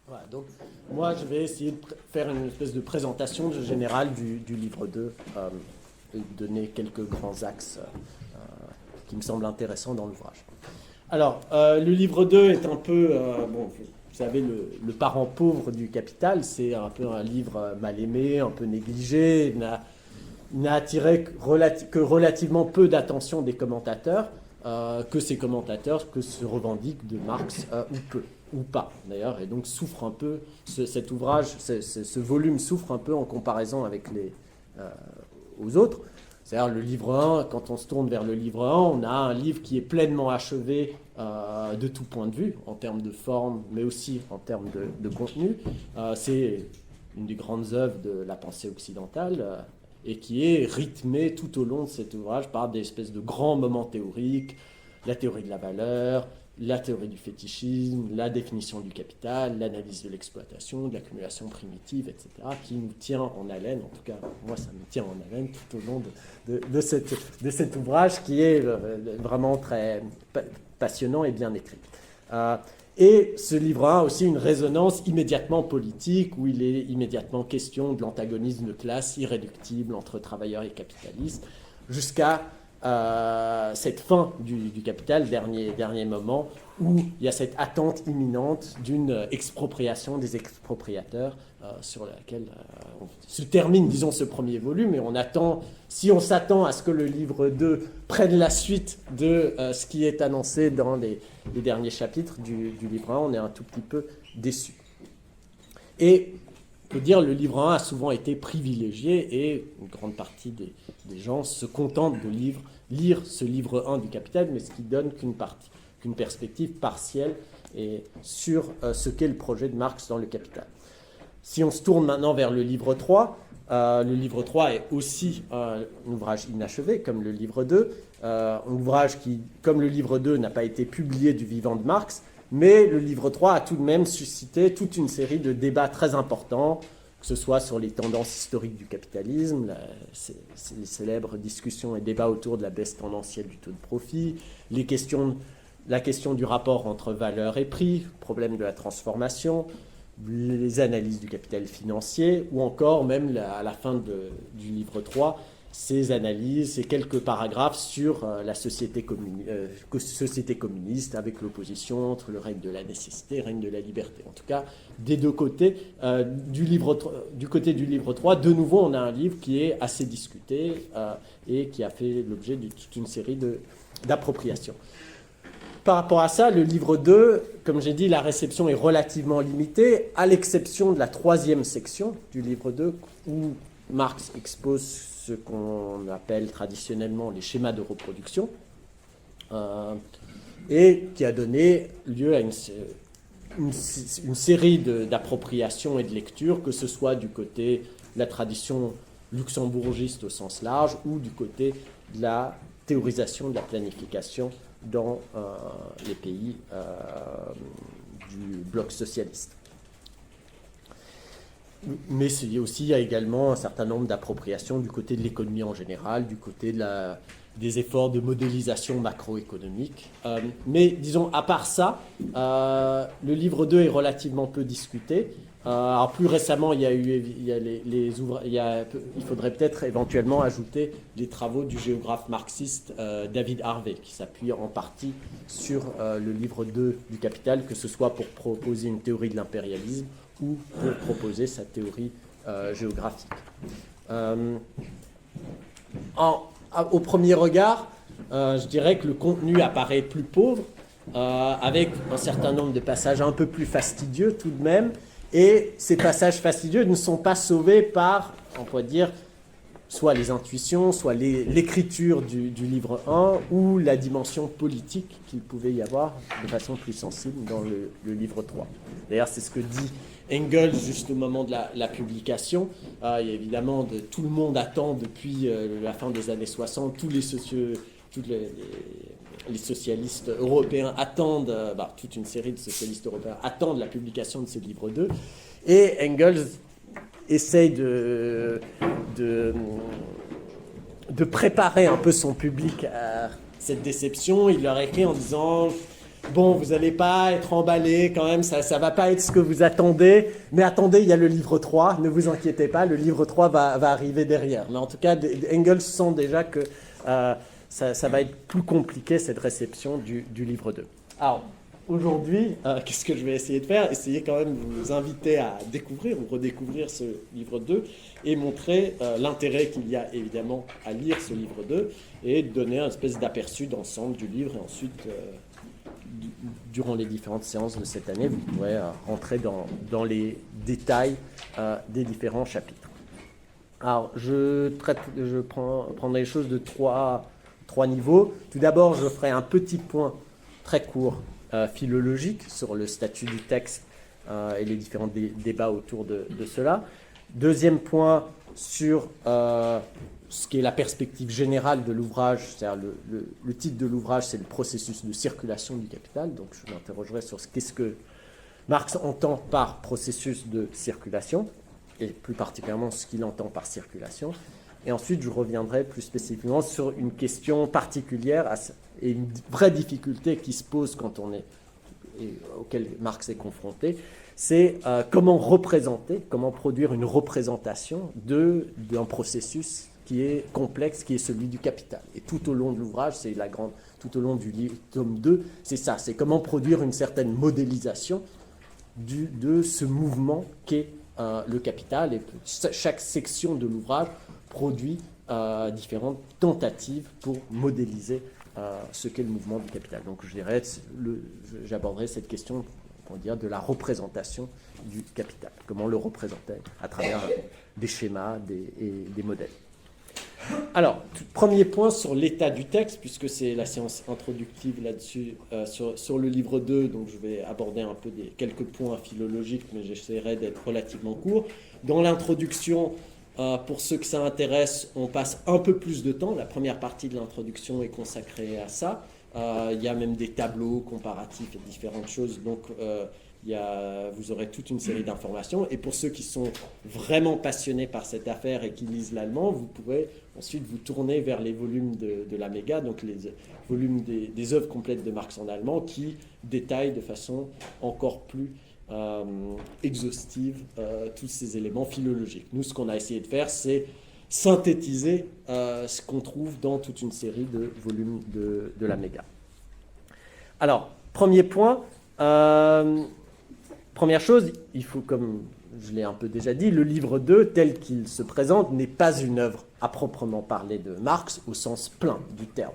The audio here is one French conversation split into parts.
Voilà, donc, moi, je vais essayer de faire une espèce de présentation générale du livre 2 et donner quelques grands axes qui me semblent intéressants dans l'ouvrage. Alors, le livre 2 est un peu, bon, vous savez, le parent pauvre du Capital. C'est un peu un livre mal aimé, un peu négligé. Il n'a attiré que relativement peu d'attention des commentateurs, que ces commentateurs que se revendiquent de Marx ou peu, ou pas d'ailleurs, et donc souffre un peu, cet ouvrage, ce volume souffre un peu en comparaison avec aux autres. C'est-à-dire le livre 1, quand on se tourne vers le livre 1, on a un livre qui est pleinement achevé de tout point de vue, en termes de forme, mais aussi en termes de contenu. C'est une des grandes œuvres de la pensée occidentale, et qui est rythmé tout au long de cet ouvrage par des espèces de grands moments théoriques, la théorie de la valeur, la théorie du fétichisme, la définition du capital, l'analyse de l'exploitation, de l'accumulation primitive, etc., qui nous tient en haleine, en tout cas moi ça me tient en haleine tout au long de cet ouvrage qui est vraiment très passionnant et bien écrit. Et ce livre a aussi une résonance immédiatement politique, où il est immédiatement question de l'antagonisme de classe irréductible entre travailleurs et capitalistes, jusqu'à cette fin du Capital, dernier moment, où il y a cette attente imminente d'une expropriation des expropriateurs, sur laquelle se termine, disons, ce premier volume, et si on s'attend à ce que le livre 2 prenne la suite de ce qui est annoncé dans les derniers chapitres du livre 1, on est un tout petit peu déçu. Et on peut dire, le livre 1 a souvent été privilégié, et une grande partie des gens se contentent de lire ce livre 1 du Capital, mais ce qui donne qu'une perspective partielle et sur ce qu'est le projet de Marx dans le Capital. Si on se tourne maintenant vers le livre 3, le livre 3 est aussi un ouvrage inachevé, comme le livre 2, un ouvrage qui, comme le livre 2, n'a pas été publié du vivant de Marx, mais le livre 3 a tout de même suscité toute une série de débats très importants, que ce soit sur les tendances historiques du capitalisme, les célèbres discussions et débats autour de la baisse tendancielle du taux de profit, la question du rapport entre valeur et prix, problème de la transformation, les analyses du capital financier, ou encore, même à la fin du livre 3, ces analyses, ces quelques paragraphes sur la société communiste, avec l'opposition entre le règne de la nécessité et le règne de la liberté. En tout cas, des deux côtés, du côté du livre 3, de nouveau, on a un livre qui est assez discuté et qui a fait l'objet de toute une série d'appropriations. Par rapport à ça, le livre 2, comme j'ai dit, la réception est relativement limitée, à l'exception de la troisième section du livre 2, où Marx expose ce qu'on appelle traditionnellement les schémas de reproduction, et qui a donné lieu à une série d'appropriations et de lectures, que ce soit du côté de la tradition luxembourgiste au sens large, ou du côté de la théorisation de la planification dans les pays du bloc socialiste. Mais il y a également un certain nombre d'appropriations du côté de l'économie en général, du côté des efforts de modélisation macroéconomique. Mais disons, à part ça, le livre 2 est relativement peu discuté. Alors plus récemment, il faudrait peut-être éventuellement ajouter les travaux du géographe marxiste David Harvey, qui s'appuie en partie sur le livre 2 du Capital, que ce soit pour proposer une théorie de l'impérialisme ou pour proposer sa théorie géographique. Au premier regard, je dirais que le contenu apparaît plus pauvre, avec un certain nombre de passages un peu plus fastidieux tout de même, et ces passages fastidieux ne sont pas sauvés par, on pourrait dire, soit les intuitions, soit l'écriture du livre 1, ou la dimension politique qu'il pouvait y avoir de façon plus sensible dans le livre 3. D'ailleurs, c'est ce que dit Engels juste au moment de la publication. Il y a évidemment, tout le monde attend depuis la fin des années 60, tous les socialistes européens attendent, toute une série de socialistes européens attendent la publication de ce livre 2, et Engels essaye de préparer un peu son public à cette déception. Il leur écrit en disant bon, vous n'allez pas être emballé quand même, ça ne va pas être ce que vous attendez, mais attendez, il y a le livre 3, ne vous inquiétez pas, le livre 3 va arriver derrière. Mais en tout cas, Engels sent déjà que ça va être plus compliqué, cette réception du livre 2. Alors, aujourd'hui, qu'est-ce que je vais essayer de faire? Essayer quand même de vous inviter à découvrir ou redécouvrir ce livre 2 et montrer l'intérêt qu'il y a évidemment à lire ce livre 2 et donner une espèce d'aperçu d'ensemble du livre. Et ensuite, durant les différentes séances de cette année, vous pourrez rentrer dans les détails des différents chapitres. Alors, je prendrai les choses de trois niveaux. Tout d'abord, je ferai un petit point très court philologique sur le statut du texte et les différents débats autour de cela. Deuxième point sur ce qui est la perspective générale de l'ouvrage, c'est-à-dire le titre de l'ouvrage, c'est le processus de circulation du capital. Donc je m'interrogerai sur qu'est-ce que Marx entend par processus de circulation, et plus particulièrement ce qu'il entend par circulation. Et ensuite, je reviendrai plus spécifiquement sur une question particulière et une vraie difficulté qui se pose quand on est, et auquel Marx est confronté, c'est comment produire une représentation d'un processus qui est complexe, qui est celui du capital. Et tout au long de l'ouvrage, tout au long du livre, tome 2, c'est ça, c'est comment produire une certaine modélisation de ce mouvement qu'est le capital. Et chaque section de l'ouvrage produit différentes tentatives pour modéliser ce qu'est le mouvement du capital. Donc j'aborderai cette question, on va dire, de la représentation du capital. Comment le représenter à travers des schémas et des modèles. Alors, premier point sur l'état du texte, puisque c'est la séance introductive là-dessus, sur le livre 2, donc je vais aborder un peu quelques points philologiques, mais j'essaierai d'être relativement court. Dans l'introduction, pour ceux que ça intéresse, on passe un peu plus de temps. La première partie de l'introduction est consacrée à ça. Il y a même des tableaux comparatifs et différentes choses. Donc, vous aurez toute une série d'informations. Et pour ceux qui sont vraiment passionnés par cette affaire et qui lisent l'allemand, vous pourrez ensuite vous tourner vers les volumes de la Méga, donc les volumes des œuvres complètes de Marx en allemand, qui détaillent de façon encore plus exhaustive tous ces éléments philologiques. Nous, ce qu'on a essayé de faire, c'est synthétiser ce qu'on trouve dans toute une série de volumes de la Méga. Alors, premier point, première chose, il faut, comme je l'ai un peu déjà dit, le livre 2, tel qu'il se présente, n'est pas une œuvre à proprement parler de Marx au sens plein du terme.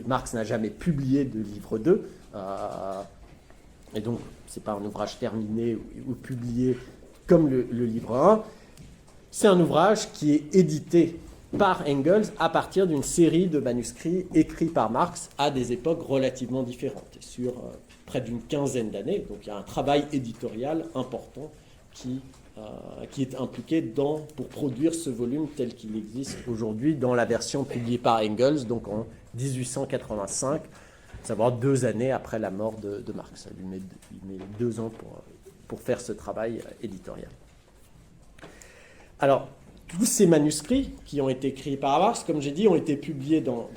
Marx n'a jamais publié de livre 2, et donc ce n'est pas un ouvrage terminé ou publié comme le livre 1. C'est un ouvrage qui est édité par Engels à partir d'une série de manuscrits écrits par Marx à des époques relativement différentes, sur près d'une quinzaine d'années. Donc il y a un travail éditorial important qui est impliqué pour produire ce volume tel qu'il existe aujourd'hui dans la version publiée par Engels, donc en 1885, à savoir 2 années après la mort de Marx. Il met 2 ans pour faire ce travail éditorial. Alors, tous ces manuscrits qui ont été écrits par Marx, comme j'ai dit, ont été publiés dans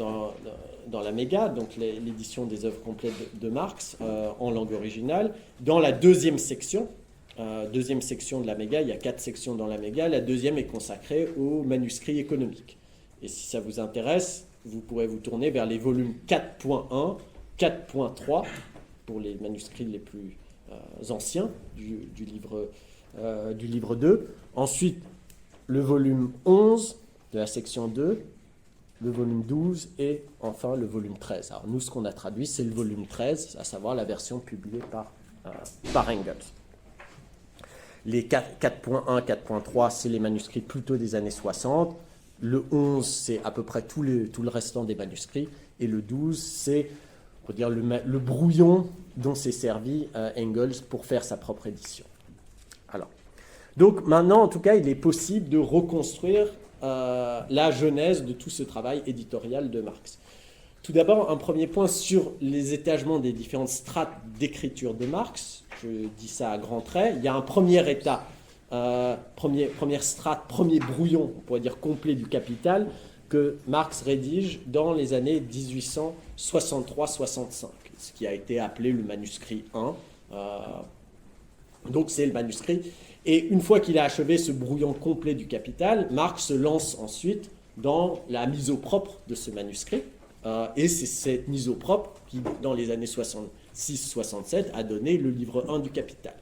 la Méga, donc l'édition des œuvres complètes de Marx en langue originale. Dans la deuxième section de la Méga, il y a 4 sections dans la Méga, la deuxième est consacrée aux manuscrits économiques. Et si ça vous intéresse, vous pourrez vous tourner vers les volumes 4.1, 4.3, pour les manuscrits les plus anciens du livre 2. Ensuite, le volume 11 de la section 2, le volume 12 et enfin le volume 13. Alors nous, ce qu'on a traduit, c'est le volume 13, à savoir la version publiée par Engels. Les 4.1, 4.3, c'est les manuscrits plutôt des années 60. Le 11, c'est à peu près tout le restant des manuscrits. Et le 12, c'est, on peut dire, le brouillon dont s'est servi Engels pour faire sa propre édition. Alors, donc maintenant, en tout cas, il est possible de reconstruire la genèse de tout ce travail éditorial de Marx. Tout d'abord, un premier point sur les étagements des différentes strates d'écriture de Marx. Je dis ça à grands traits. Il y a un premier état, première strate, premier brouillon, on pourrait dire complet du Capital, que Marx rédige dans les années 1863-65, ce qui a été appelé le manuscrit 1. Donc c'est le manuscrit. Et une fois qu'il a achevé ce brouillon complet du Capital, Marx se lance ensuite dans la mise au propre de ce manuscrit. Et c'est cette mise au propre qui, dans les années 66-67, a donné le livre 1 du Capital.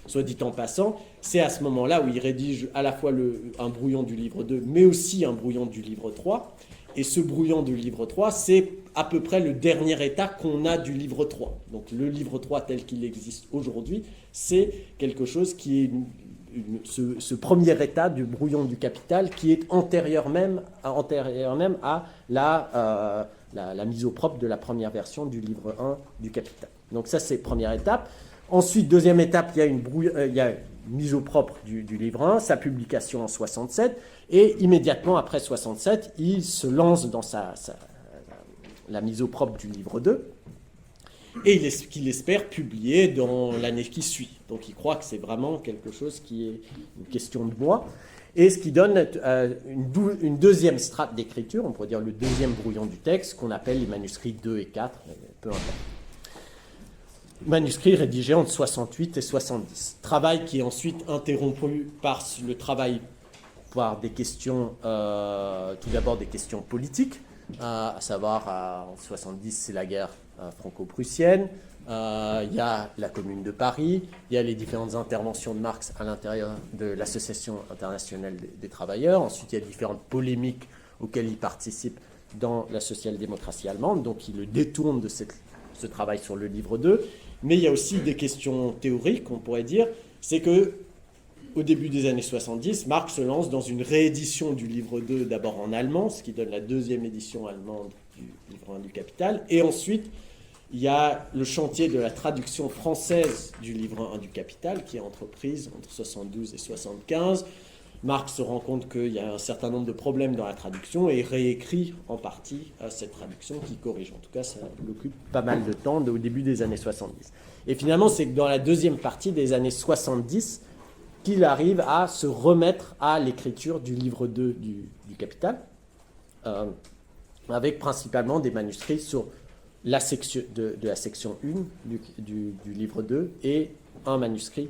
Soit dit en passant, c'est à ce moment-là où il rédige à la fois un brouillon du livre 2, mais aussi un brouillon du livre 3. Et ce brouillon du livre 3, c'est à peu près le dernier état qu'on a du livre 3. Donc le livre 3 tel qu'il existe aujourd'hui, c'est quelque chose qui est ce premier état du brouillon du Capital qui est antérieur même à la mise au propre de la première version du livre 1 du Capital. Donc ça, c'est première étape. Ensuite, deuxième étape, il y a une mise au propre du livre 1, sa publication en 67, et immédiatement après 67, il se lance dans la mise au propre du livre 2, et qu'il espère publier dans l'année qui suit. Donc il croit que c'est vraiment quelque chose qui est une question de moi, et ce qui donne une deuxième strate d'écriture, on pourrait dire le deuxième brouillon du texte, qu'on appelle les manuscrits 2 et 4, peu importe. Manuscrit rédigé entre 68 et 70. Travail qui est ensuite interrompu par le travail par des questions, tout d'abord des questions politiques, à savoir en 70 c'est la guerre franco-prussienne, il y a la Commune de Paris, il y a les différentes interventions de Marx à l'intérieur de l'Association internationale des travailleurs, ensuite il y a différentes polémiques auxquelles il participe dans la social-démocratie allemande, donc il le détourne de ce travail sur le livre 2. Mais il y a aussi des questions théoriques, on pourrait dire. C'est que au début des années 70, Marx se lance dans une réédition du livre 2, d'abord en allemand, ce qui donne la deuxième édition allemande du livre 1 du Capital. Et ensuite, il y a le chantier de la traduction française du livre 1 du Capital, qui est entreprise entre 72 et 75. Marx se rend compte qu'il y a un certain nombre de problèmes dans la traduction et réécrit en partie cette traduction qui corrige. En tout cas, ça l'occupe pas mal de temps au début des années 70. Et finalement, c'est que dans la deuxième partie des années 70 qu'il arrive à se remettre à l'écriture du livre 2 du Capital, avec principalement des manuscrits sur la section de la section 1 du livre 2 et un manuscrit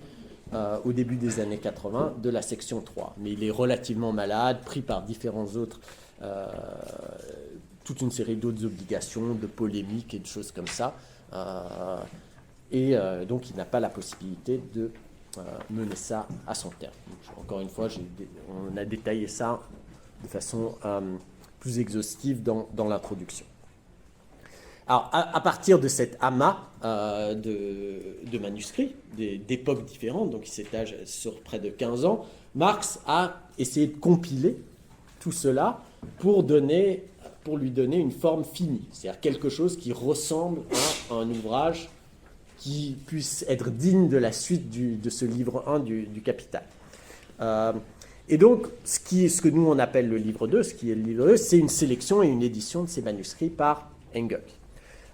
au début des années 80 de la section 3. Mais il est relativement malade, pris par différents autres, toute une série d'autres obligations, de polémiques et de choses comme ça. Donc il n'a pas la possibilité de mener ça à son terme. Donc, encore une fois, on a détaillé ça de façon plus exhaustive dans l'introduction. Alors, à partir de cet amas de manuscrits, d'époques différentes, donc qui s'étagent sur près de 15 ans, Marx a essayé de compiler tout cela pour lui donner une forme finie, c'est-à-dire quelque chose qui ressemble à un ouvrage qui puisse être digne de la suite de ce livre 1 du Capital. Et donc, ce que nous on appelle le livre 2, ce qui est le livre 2, c'est une sélection et une édition de ces manuscrits par Engels.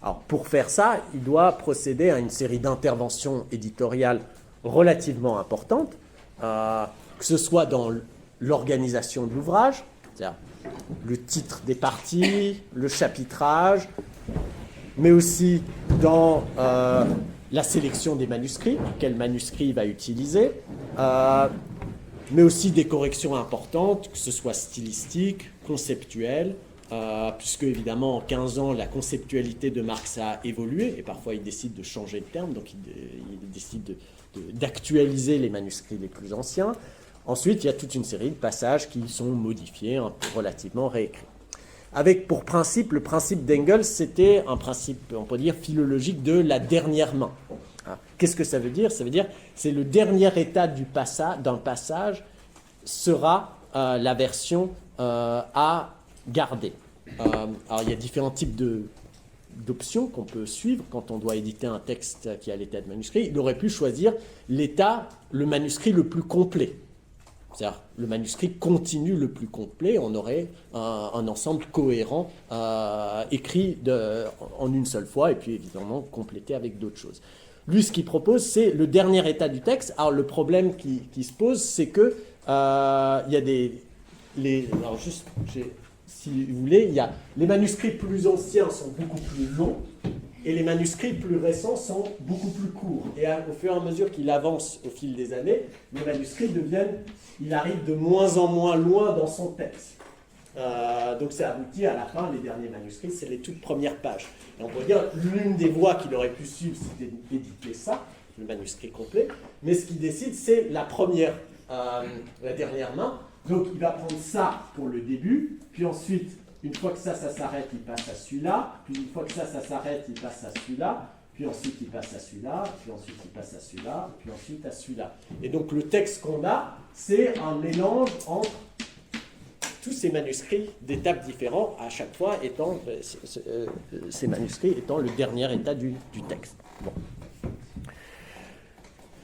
Alors, pour faire ça, il doit procéder à une série d'interventions éditoriales relativement importantes, que ce soit dans l'organisation de l'ouvrage, c'est-à-dire le titre des parties, le chapitrage, mais aussi dans la sélection des manuscrits, quel manuscrit il va utiliser, mais aussi des corrections importantes, que ce soit stylistiques, conceptuelles, puisque évidemment en 15 ans la conceptualité de Marx a évolué et parfois il décide de changer de terme, donc il décide d'actualiser les manuscrits les plus anciens. Ensuite il y a toute une série de passages qui sont modifiés, relativement réécrits. Avec pour principe, le principe d'Engels, c'était un principe, on peut dire, philologique de la dernière main. Qu'est-ce que ça veut dire ? Ça veut dire c'est le dernier état d'un passage sera la version à garder. Alors il y a différents types d'options qu'on peut suivre quand on doit éditer un texte qui a l'état de manuscrit. Il aurait pu choisir le manuscrit le plus complet. C'est-à-dire le manuscrit continu le plus complet, on aurait un ensemble cohérent écrit en une seule fois et puis évidemment complété avec d'autres choses. Lui, ce qu'il propose, c'est le dernier état du texte. Alors le problème qui se pose, c'est que il y a alors juste, si vous voulez, les manuscrits plus anciens sont beaucoup plus longs et les manuscrits plus récents sont beaucoup plus courts. Et au fur et à mesure qu'il avance au fil des années, les manuscrits il arrive de moins en moins loin dans son texte. Donc ça aboutit à la fin, les derniers manuscrits, c'est les toutes premières pages. Et on pourrait dire l'une des voies qu'il aurait pu suivre, c'était d'éditer ça, le manuscrit complet, mais ce qu'il décide, c'est la dernière main. Donc il va prendre ça pour le début, puis ensuite, une fois que ça s'arrête, il passe à celui-là, puis une fois que ça s'arrête, il passe à celui-là, puis ensuite il passe à celui-là, puis ensuite il passe à celui-là, puis ensuite à celui-là. Et donc le texte qu'on a, c'est un mélange entre tous ces manuscrits d'étapes différentes, à chaque fois étant, ces manuscrits étant le dernier état du texte. Bon.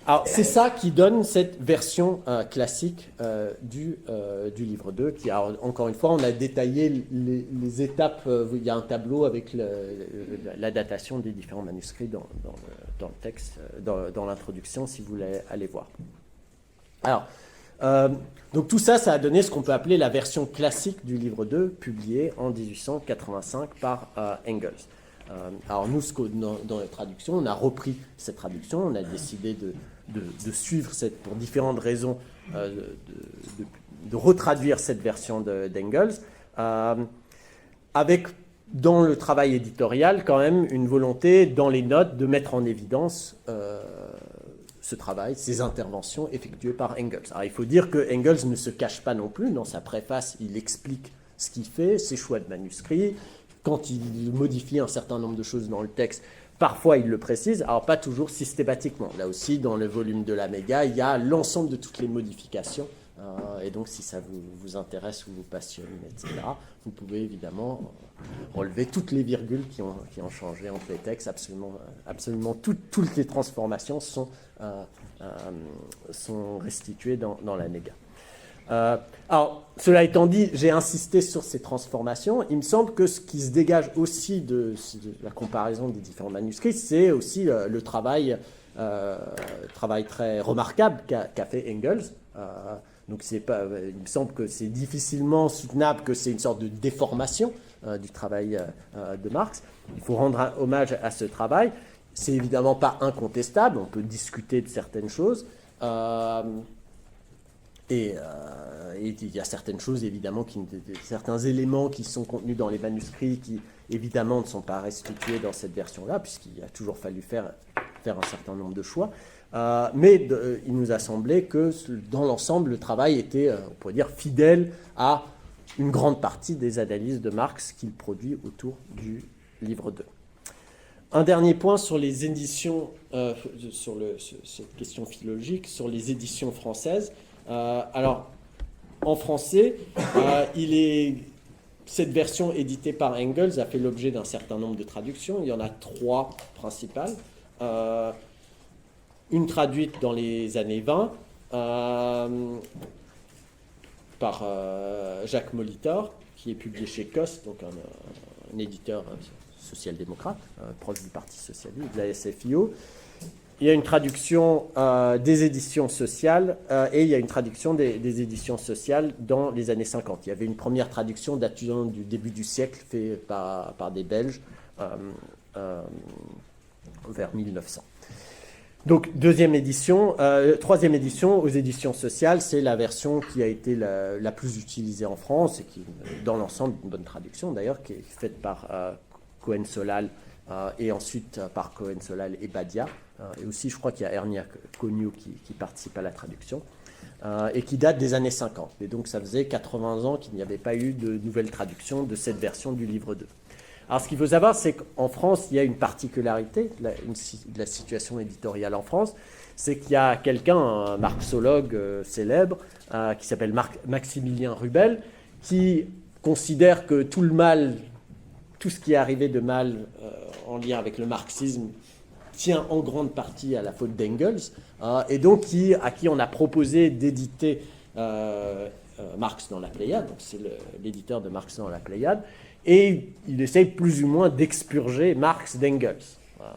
Alors, c'est ça qui donne cette version classique du livre 2, qui, alors, encore une fois, on a détaillé les étapes, il y a un tableau avec la datation des différents manuscrits dans le texte, dans l'introduction, si vous voulez aller voir. Alors, donc tout ça, ça a donné ce qu'on peut appeler la version classique du livre 2, publiée en 1885 par Engels. Alors nous, dans la traduction, on a repris cette traduction, on a décidé de suivre pour différentes raisons, de retraduire cette version d'Engels, avec, dans le travail éditorial, quand même une volonté, dans les notes, de mettre en évidence ce travail, ces interventions effectuées par Engels. Alors il faut dire que Engels ne se cache pas non plus, dans sa préface, il explique ce qu'il fait, ses choix de manuscrits. Quand il modifie un certain nombre de choses dans le texte, parfois il le précise, alors pas toujours systématiquement. Là aussi, dans le volume de la Méga, il y a l'ensemble de toutes les modifications. Et donc, si ça vous intéresse ou vous passionne, etc., vous pouvez évidemment relever toutes les virgules qui ont changé entre les textes. Absolument toutes les transformations sont restituées dans la Méga. Alors, cela étant dit, j'ai insisté sur ces transformations. Il me semble que ce qui se dégage aussi de la comparaison des différents manuscrits, c'est aussi le travail très remarquable qu'a fait Engels. Donc, il me semble que c'est difficilement soutenable que c'est une sorte de déformation du travail de Marx. Il faut rendre hommage à ce travail. C'est évidemment pas incontestable. On peut discuter de certaines choses. Et il y a certaines choses, évidemment, certains éléments qui sont contenus dans les manuscrits qui, évidemment, ne sont pas restitués dans cette version-là, puisqu'il a toujours fallu faire un certain nombre de choix. Mais il nous a semblé que, dans l'ensemble, le travail était, on pourrait dire, fidèle à une grande partie des analyses de Marx qu'il produit autour du livre 2. Un dernier point sur les éditions, sur cette question philologique, sur les éditions françaises. Alors, en français, cette version éditée par Engels a fait l'objet d'un certain nombre de traductions. Il y en a 3 principales. Une traduite dans les années 20 par Jacques Molitor, qui est publié chez Coste, donc un éditeur social-démocrate, proche du Parti socialiste, de la SFIO. Il y a une traduction des éditions sociales et il y a une traduction des éditions sociales dans les années 50. Il y avait une première traduction datant du début du siècle faite par des Belges vers 1900. Donc, deuxième édition. Troisième édition aux éditions sociales, c'est la version qui a été la plus utilisée en France et qui, dans l'ensemble, une bonne traduction d'ailleurs, qui est faite par Cohen-Solal et ensuite par Cohen-Solal et Badia. Et aussi, je crois qu'il y a Ernia Cognou qui participe à la traduction, et qui date des années 50. Et donc, ça faisait 80 ans qu'il n'y avait pas eu de nouvelle traduction de cette version du livre 2. Alors, ce qu'il faut savoir, c'est qu'en France, il y a une particularité de la situation éditoriale en France, c'est qu'il y a quelqu'un, un marxologue célèbre, qui s'appelle Maximilien Rubel, qui considère que tout ce qui est arrivé de mal en lien avec le marxisme tient en grande partie à la faute d'Engels, et donc à qui on a proposé d'éditer Marx dans la Pléiade, donc c'est l'éditeur de Marx dans la Pléiade, et il essaye plus ou moins d'expurger Marx d'Engels.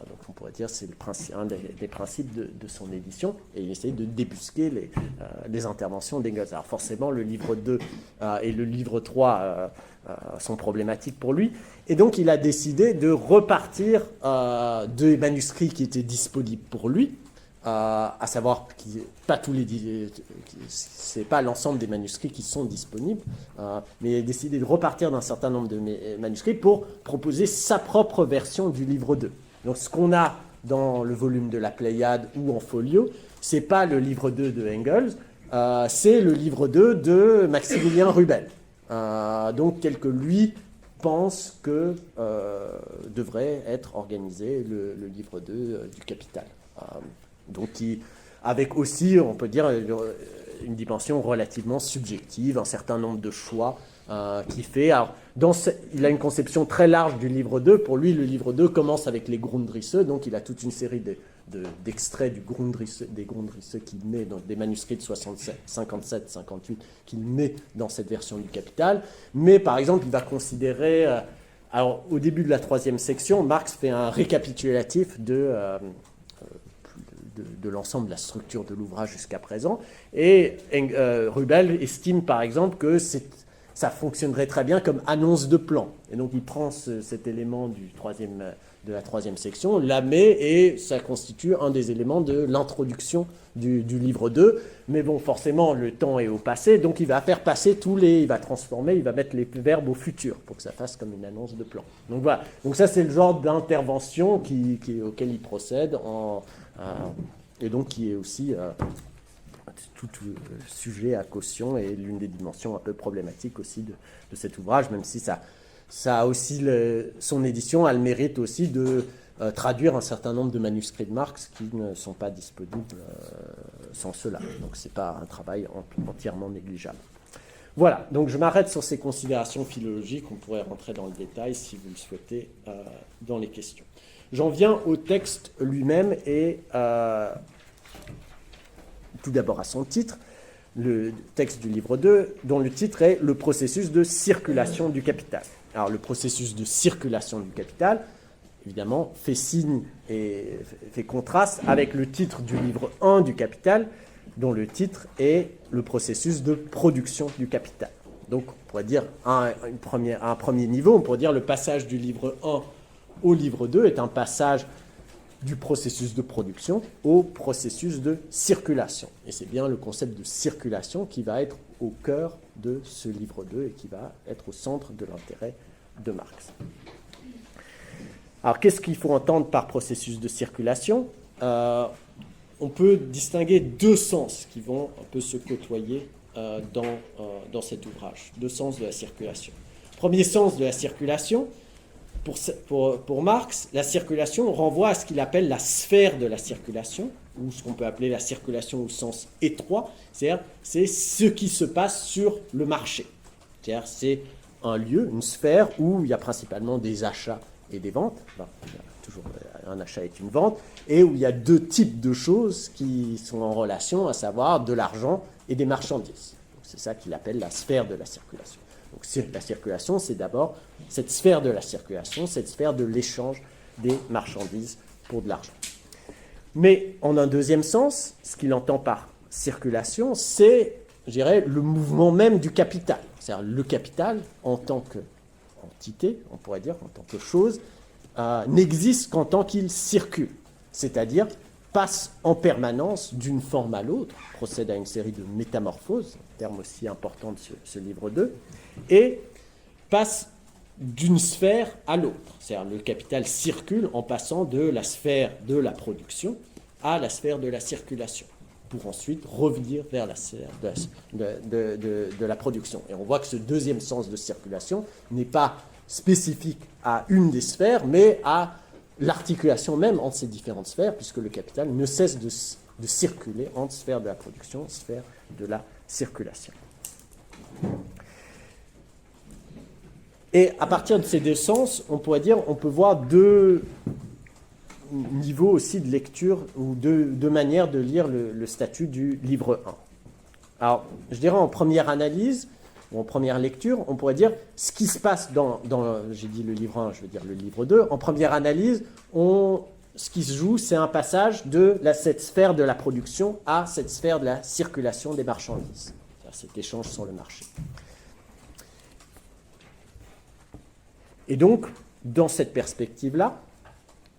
Donc on pourrait dire que c'est un des principes de son édition, et il essaye de débusquer les interventions d'Engels. Alors forcément, le livre 2 et le livre 3 sont problématiques pour lui, et donc il a décidé de repartir des manuscrits qui étaient disponibles pour lui, à savoir pas tous c'est pas l'ensemble des manuscrits qui sont disponibles, mais il a décidé de repartir d'un certain nombre de manuscrits pour proposer sa propre version du livre 2. Donc ce qu'on a dans le volume de la Pléiade ou en folio, c'est pas le livre 2 de Engels, c'est le livre 2 de Maximilien Rubel, donc tel que lui pense que devrait être organisé le livre 2 du Capital. Donc avec aussi, on peut dire, une dimension relativement subjective, un certain nombre de choix qui fait. Alors, il a une conception très large du livre 2. Pour lui, le livre 2 commence avec les Grundrisse, donc il a toute une série d'extraits des Grundrisse qu'il met dans des manuscrits de 57, 58, qu'il met dans cette version du Capital. Mais par exemple, il va considérer... alors, au début de la 3e section, Marx fait un récapitulatif de l'ensemble de la structure de l'ouvrage jusqu'à présent. Et Rubel estime par exemple que ça fonctionnerait très bien comme annonce de plan. Et donc il prend cet élément de la 3e section, la met, et ça constitue un des éléments de l'introduction du livre 2. Mais bon, forcément, le temps est au passé, donc il va faire passer il va transformer, il va mettre les verbes au futur pour que ça fasse comme une annonce de plan. Donc voilà. Donc ça, c'est le genre d'intervention auquel il procède et donc qui est aussi tout sujet à caution, et l'une des dimensions un peu problématiques aussi de cet ouvrage, même si ça a aussi son édition a le mérite aussi de traduire un certain nombre de manuscrits de Marx qui ne sont pas disponibles sans cela. Donc ce n'est pas un travail entièrement négligeable. Voilà, donc je m'arrête sur ces considérations philologiques. On pourrait rentrer dans le détail si vous le souhaitez dans les questions. J'en viens au texte lui-même et tout d'abord à son titre, le texte du livre 2, dont le titre est « Le processus de circulation du capital ». Alors le processus de circulation du capital, évidemment, fait signe et fait contraste avec le titre du livre 1 du Capital, dont le titre est « Le processus de production du capital ». Donc on pourrait dire, à un premier niveau, on pourrait dire le passage du livre 1 au livre 2 est un passage du processus de production au processus de circulation. Et c'est bien le concept de circulation qui va être au cœur de ce livre 2 et qui va être au centre de l'intérêt de Marx. Alors, qu'est-ce qu'il faut entendre par processus de circulation ? On peut distinguer deux sens qui vont un peu se côtoyer dans cet ouvrage, deux sens de la circulation. Premier sens de la circulation, pour Marx, la circulation renvoie à ce qu'il appelle la sphère de la circulation, ou ce qu'on peut appeler la circulation au sens étroit, c'est-à-dire c'est ce qui se passe sur le marché. C'est-à-dire c'est un lieu, une sphère où il y a principalement des achats et des ventes, toujours un achat est une vente, et où il y a deux types de choses qui sont en relation, à savoir de l'argent et des marchandises. C'est ça qu'il appelle la sphère de la circulation. Donc la circulation, c'est d'abord cette sphère de la circulation, cette sphère de l'échange des marchandises pour de l'argent. Mais en un deuxième sens, ce qu'il entend par circulation, c'est, je dirais, le mouvement même du capital. C'est-à-dire le capital, en tant qu'entité, on pourrait dire, en tant que chose, n'existe qu'en tant qu'il circule. C'est-à-dire passe en permanence d'une forme à l'autre, procède à une série de métamorphoses, terme aussi important de ce livre 2, et passe d'une sphère à l'autre. C'est-à-dire le capital circule en passant de la sphère de la production à la sphère de la circulation, pour ensuite revenir vers la sphère de la production. Et on voit que ce deuxième sens de circulation n'est pas spécifique à une des sphères, mais à l'articulation même entre ces différentes sphères, puisque le capital ne cesse de circuler entre sphère de la production et sphère de la circulation. Et à partir de ces deux sens, on pourrait dire, on peut voir deux niveaux aussi de lecture, ou deux manières de lire le statut du livre 1. Alors, je dirais en première analyse, ou en première lecture, on pourrait dire ce qui se passe j'ai dit le livre 1, je veux dire le livre 2. En première analyse, on ce qui se joue, c'est un passage de cette sphère de la production à cette sphère de la circulation des marchandises, c'est-à-dire cet échange sur le marché. Et donc, dans cette perspective-là,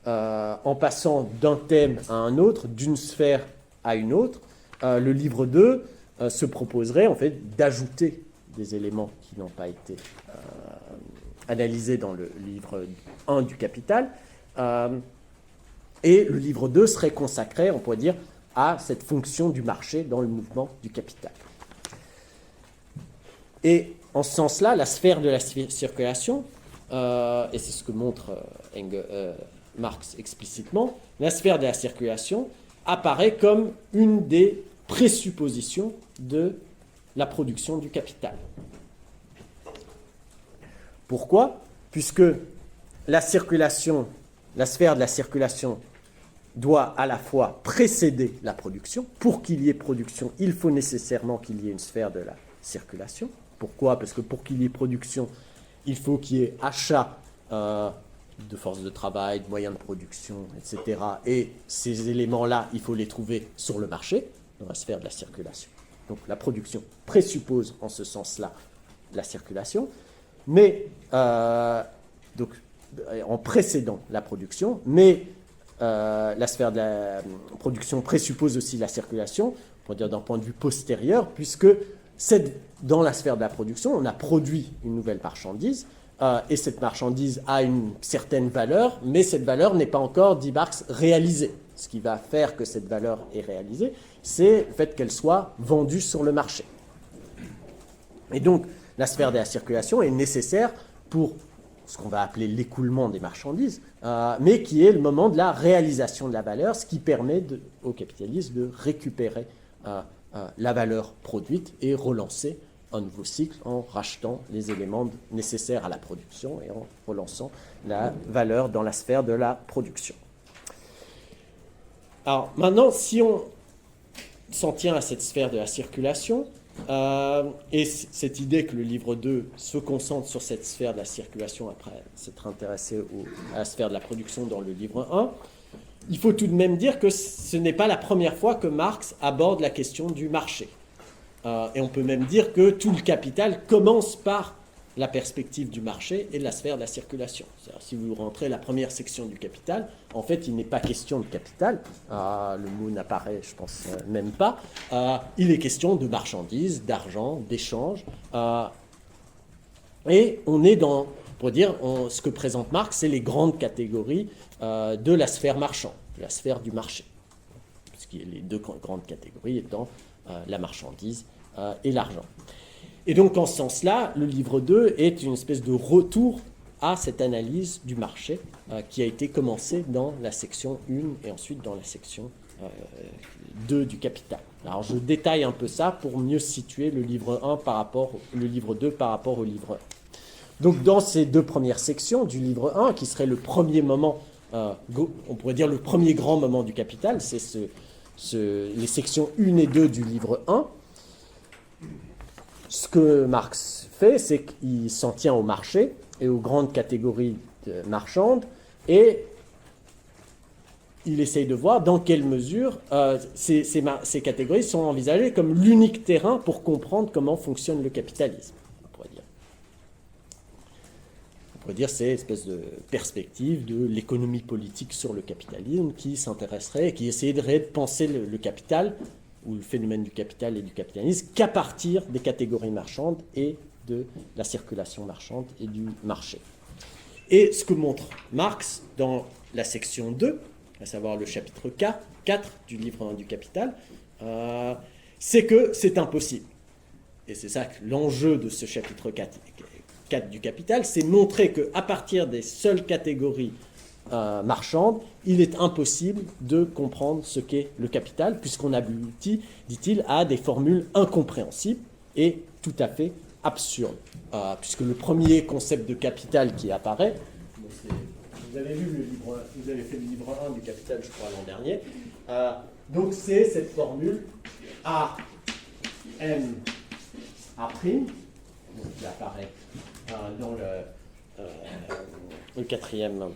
en passant d'un thème à un autre, d'une sphère à une autre, le livre 2 se proposerait en fait d'ajouter des éléments qui n'ont pas été analysés dans le livre 1 du Capital. Et le livre 2 serait consacré, on pourrait dire, à cette fonction du marché dans le mouvement du capital. Et en ce sens-là, la sphère de la circulation, et c'est ce que montre Marx explicitement, la sphère de la circulation apparaît comme une des présuppositions de la production du capital. Pourquoi ? Puisque la circulation, la sphère de la circulation doit à la fois précéder la production. Pour qu'il y ait production, il faut nécessairement qu'il y ait une sphère de la circulation. Pourquoi ? Parce que pour qu'il y ait production, il faut qu'il y ait achat de forces de travail, de moyens de production, etc. Et ces éléments-là, il faut les trouver sur le marché, dans la sphère de la circulation. Donc la production présuppose en ce sens-là la circulation, mais donc, en précédant la production, mais la sphère de la production présuppose aussi la circulation, pour dire d'un point de vue postérieur, puisque dans la sphère de la production, on a produit une nouvelle marchandise, et cette marchandise a une certaine valeur, mais cette valeur n'est pas encore, dit Marx, réalisée. Ce qui va faire que cette valeur est réalisée, c'est le fait qu'elle soit vendue sur le marché. Et donc, la sphère de la circulation est nécessaire pour ce qu'on va appeler l'écoulement des marchandises, mais qui est le moment de la réalisation de la valeur, ce qui permet au capitalisme de récupérer la valeur produite et relancer un nouveau cycle en rachetant les éléments nécessaires à la production et en relançant la valeur dans la sphère de la production. Alors maintenant, si on s'en tient à cette sphère de la circulation, et cette idée que le livre 2 se concentre sur cette sphère de la circulation après s'être intéressé à la sphère de la production dans le livre 1, il faut tout de même dire que ce n'est pas la première fois que Marx aborde la question du marché. Et on peut même dire que tout le Capital commence par la perspective du marché et de la sphère de la circulation. C'est-à-dire, si vous rentrez la première section du Capital, en fait, il n'est pas question de capital. Le mot n'apparaît, je pense, même pas. Il est question de marchandises, d'argent, d'échanges. Et on est dans, pour dire, ce que présente Marx, c'est les grandes catégories de la sphère marchande, de la sphère du marché. Puisqu'il y a les deux grandes catégories étant la marchandise et l'argent. Et donc, en ce sens-là, le livre 2 est une espèce de retour à cette analyse du marché qui a été commencée dans la section 1 et ensuite dans la section 2 du Capital. Alors, je détaille un peu ça pour mieux situer le livre 1 le livre 2 par rapport au livre 1. Donc, dans ces deux premières sections du livre 1, qui serait le premier moment, on pourrait dire le premier grand moment du Capital, c'est les sections 1 et 2 du livre 1, ce que Marx fait, c'est qu'il s'en tient au marché et aux grandes catégories marchandes et il essaye de voir dans quelle mesure ces catégories sont envisagées comme l'unique terrain pour comprendre comment fonctionne le capitalisme, on pourrait dire. On pourrait dire c'est une espèce de perspective de l'économie politique sur le capitalisme qui s'intéresserait, qui essayerait de penser le capital ou le phénomène du capital et du capitalisme, qu'à partir des catégories marchandes et de la circulation marchande et du marché. Et ce que montre Marx dans la section 2, à savoir le chapitre 4 du livre 1 du Capital, c'est que c'est impossible. Et c'est ça que l'enjeu de ce chapitre 4 du Capital, c'est montrer qu'à partir des seules catégories marchande, il est impossible de comprendre ce qu'est le capital, puisqu'on aboutit, dit-il, à des formules incompréhensibles et tout à fait absurdes. Puisque le premier concept de capital qui apparaît, vous avez fait le livre 1 du Capital, je crois, l'an dernier, donc c'est cette formule A, M, A', qui apparaît dans le quatrième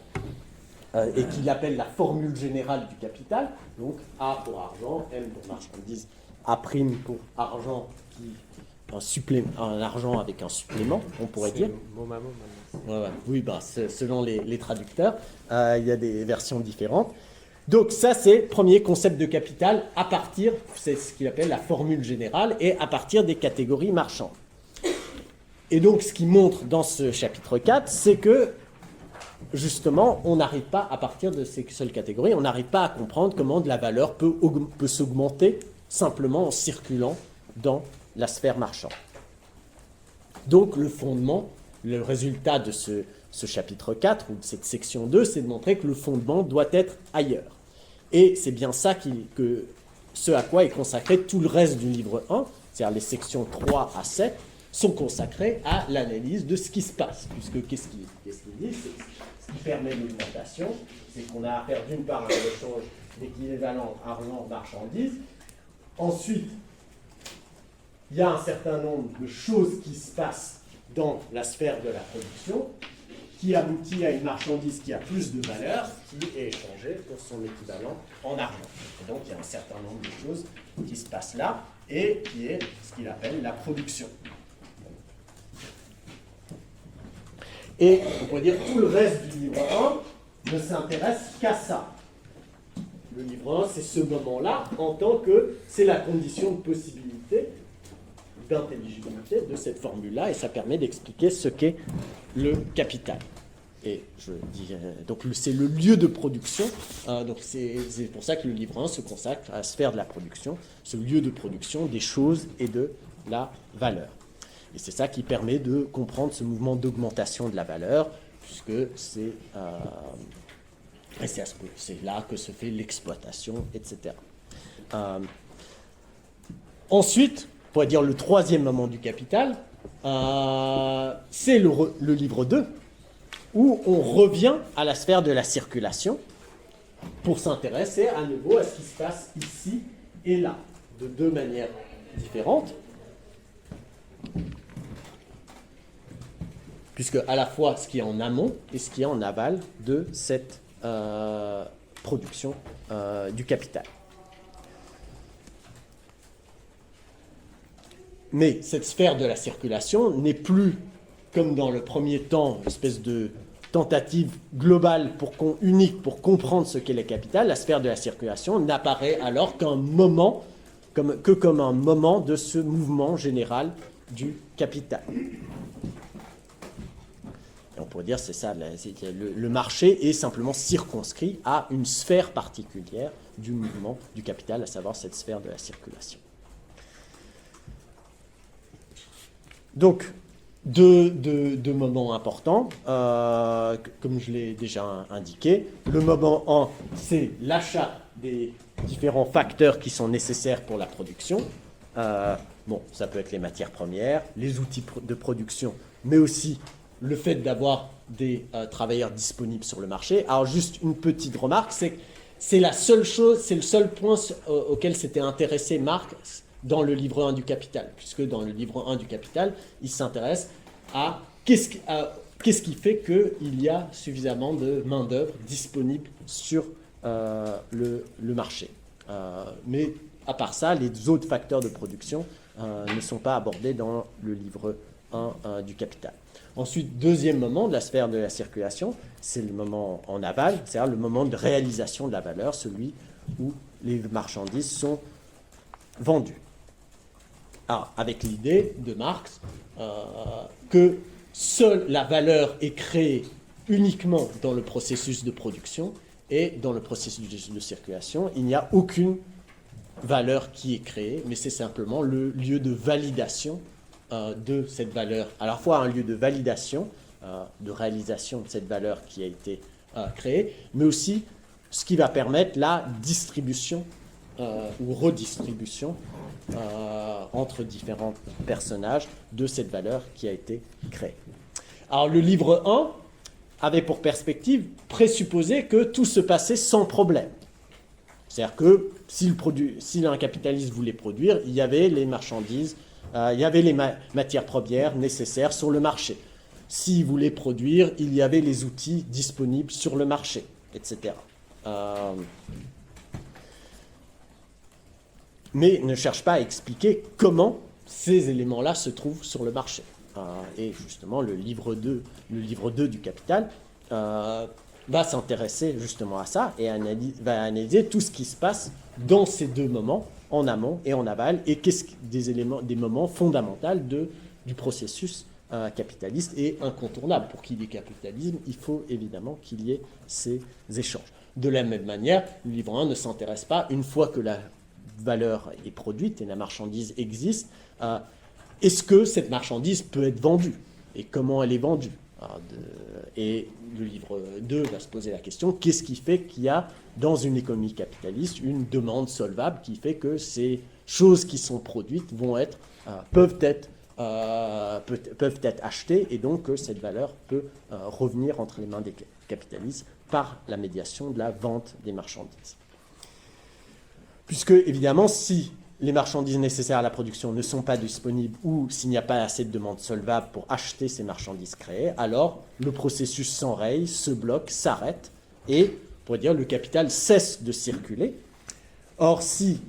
et qu'il appelle la formule générale du capital. Donc A pour argent, M pour marchandise, A' pour argent, un argent avec un supplément, on pourrait dire. Mot à mot maintenant. Ouais. Oui, selon les traducteurs, il y a des versions différentes. Donc ça, c'est le premier concept de capital à partir, c'est ce qu'il appelle la formule générale, et à partir des catégories marchandes. Et donc ce qu'il montre dans ce chapitre 4, c'est que justement, on n'arrive pas, à partir de ces seules catégories, on n'arrive pas à comprendre comment de la valeur peut s'augmenter simplement en circulant dans la sphère marchande. Donc le fondement, le résultat de ce chapitre 4, ou de cette section 2, c'est de montrer que le fondement doit être ailleurs. Et c'est bien ça ce à quoi est consacré tout le reste du livre 1, c'est-à-dire les sections 3 à 7, sont consacrées à l'analyse de ce qui se passe. Puisque qu'est-ce qu'il dit? Ce qui permet l'augmentation, c'est qu'on a affaire d'une part à un échange d'équivalent argent-marchandise. Ensuite, il y a un certain nombre de choses qui se passent dans la sphère de la production qui aboutit à une marchandise qui a plus de valeur, qui est échangée pour son équivalent en argent. Et donc, il y a un certain nombre de choses qui se passent là, et qui est ce qu'il appelle la production. Et on pourrait dire que tout le reste du livre 1 ne s'intéresse qu'à ça. Le livre 1, c'est ce moment-là, en tant que c'est la condition de possibilité, d'intelligibilité de cette formule-là, et ça permet d'expliquer ce qu'est le capital. Et je dis, donc c'est le lieu de production, donc c'est pour ça que le livre 1 se consacre à la sphère de la production, ce lieu de production des choses et de la valeur. Et c'est ça qui permet de comprendre ce mouvement d'augmentation de la valeur, puisque c'est là que se fait l'exploitation, etc. Ensuite, on pourrait dire le troisième moment du capital, c'est le livre 2, où on revient à la sphère de la circulation pour s'intéresser à nouveau à ce qui se passe ici et là, de deux manières différentes. Puisque à la fois ce qui est en amont et ce qui est en aval de cette production du capital. Mais cette sphère de la circulation n'est plus, comme dans le premier temps, une espèce de tentative globale unique pour comprendre ce qu'est le capital. La sphère de la circulation n'apparaît alors qu'un moment, comme un moment de ce mouvement général du capital. Et on pourrait dire c'est ça, le marché est simplement circonscrit à une sphère particulière du mouvement du capital, à savoir cette sphère de la circulation. Donc, deux moments importants, comme je l'ai déjà indiqué. Le moment 1, c'est l'achat des différents facteurs qui sont nécessaires pour la production. Ça peut être les matières premières, les outils de production, mais aussi le fait d'avoir des travailleurs disponibles sur le marché. Alors, juste une petite remarque, c'est la seule chose, c'est le seul point auquel s'était intéressé Marx dans le livre 1 du Capital, puisque dans le livre 1 du Capital, il s'intéresse à qu'est-ce qui fait qu'il y a suffisamment de main-d'œuvre disponible sur le marché. Mais à part ça, les autres facteurs de production ne sont pas abordés dans le livre 1 du Capital. Ensuite, deuxième moment de la sphère de la circulation, c'est le moment en aval, c'est-à-dire le moment de réalisation de la valeur, celui où les marchandises sont vendues. Alors, avec l'idée de Marx que seule la valeur est créée uniquement dans le processus de production et dans le processus de circulation, il n'y a aucune valeur qui est créée, mais c'est simplement le lieu de validation de cette valeur, à la fois un lieu de validation, de réalisation de cette valeur qui a été créée, mais aussi ce qui va permettre la distribution ou redistribution entre différents personnages de cette valeur qui a été créée. Alors le livre 1 avait pour perspective présupposé que tout se passait sans problème. C'est-à-dire que si un capitaliste voulait produire, il y avait les marchandises, il y avait les matières premières nécessaires sur le marché. S'il voulait produire, il y avait les outils disponibles sur le marché. etc. Mais ne cherche pas à expliquer comment ces éléments-là se trouvent sur le marché. Et justement, le livre 2 du Capital va s'intéresser justement à ça et va analyser tout ce qui se passe dans ces deux moments, en amont et en aval, et des moments fondamentaux du processus capitaliste et incontournable. Pour qu'il y ait capitalisme, il faut évidemment qu'il y ait ces échanges. De la même manière, le livre 1 ne s'intéresse pas, une fois que la valeur est produite et la marchandise existe, est-ce que cette marchandise peut être vendue et comment elle est vendue? Et le livre 2 va se poser la question, qu'est-ce qui fait qu'il y a dans une économie capitaliste une demande solvable qui fait que ces choses qui sont produites peuvent être achetées et donc que cette valeur peut revenir entre les mains des capitalistes par la médiation de la vente des marchandises. Puisque, évidemment, si les marchandises nécessaires à la production ne sont pas disponibles ou s'il n'y a pas assez de demande solvable pour acheter ces marchandises créées, alors le processus s'enraye, se bloque, s'arrête et, on pourrait dire, le capital cesse de circuler. Or, si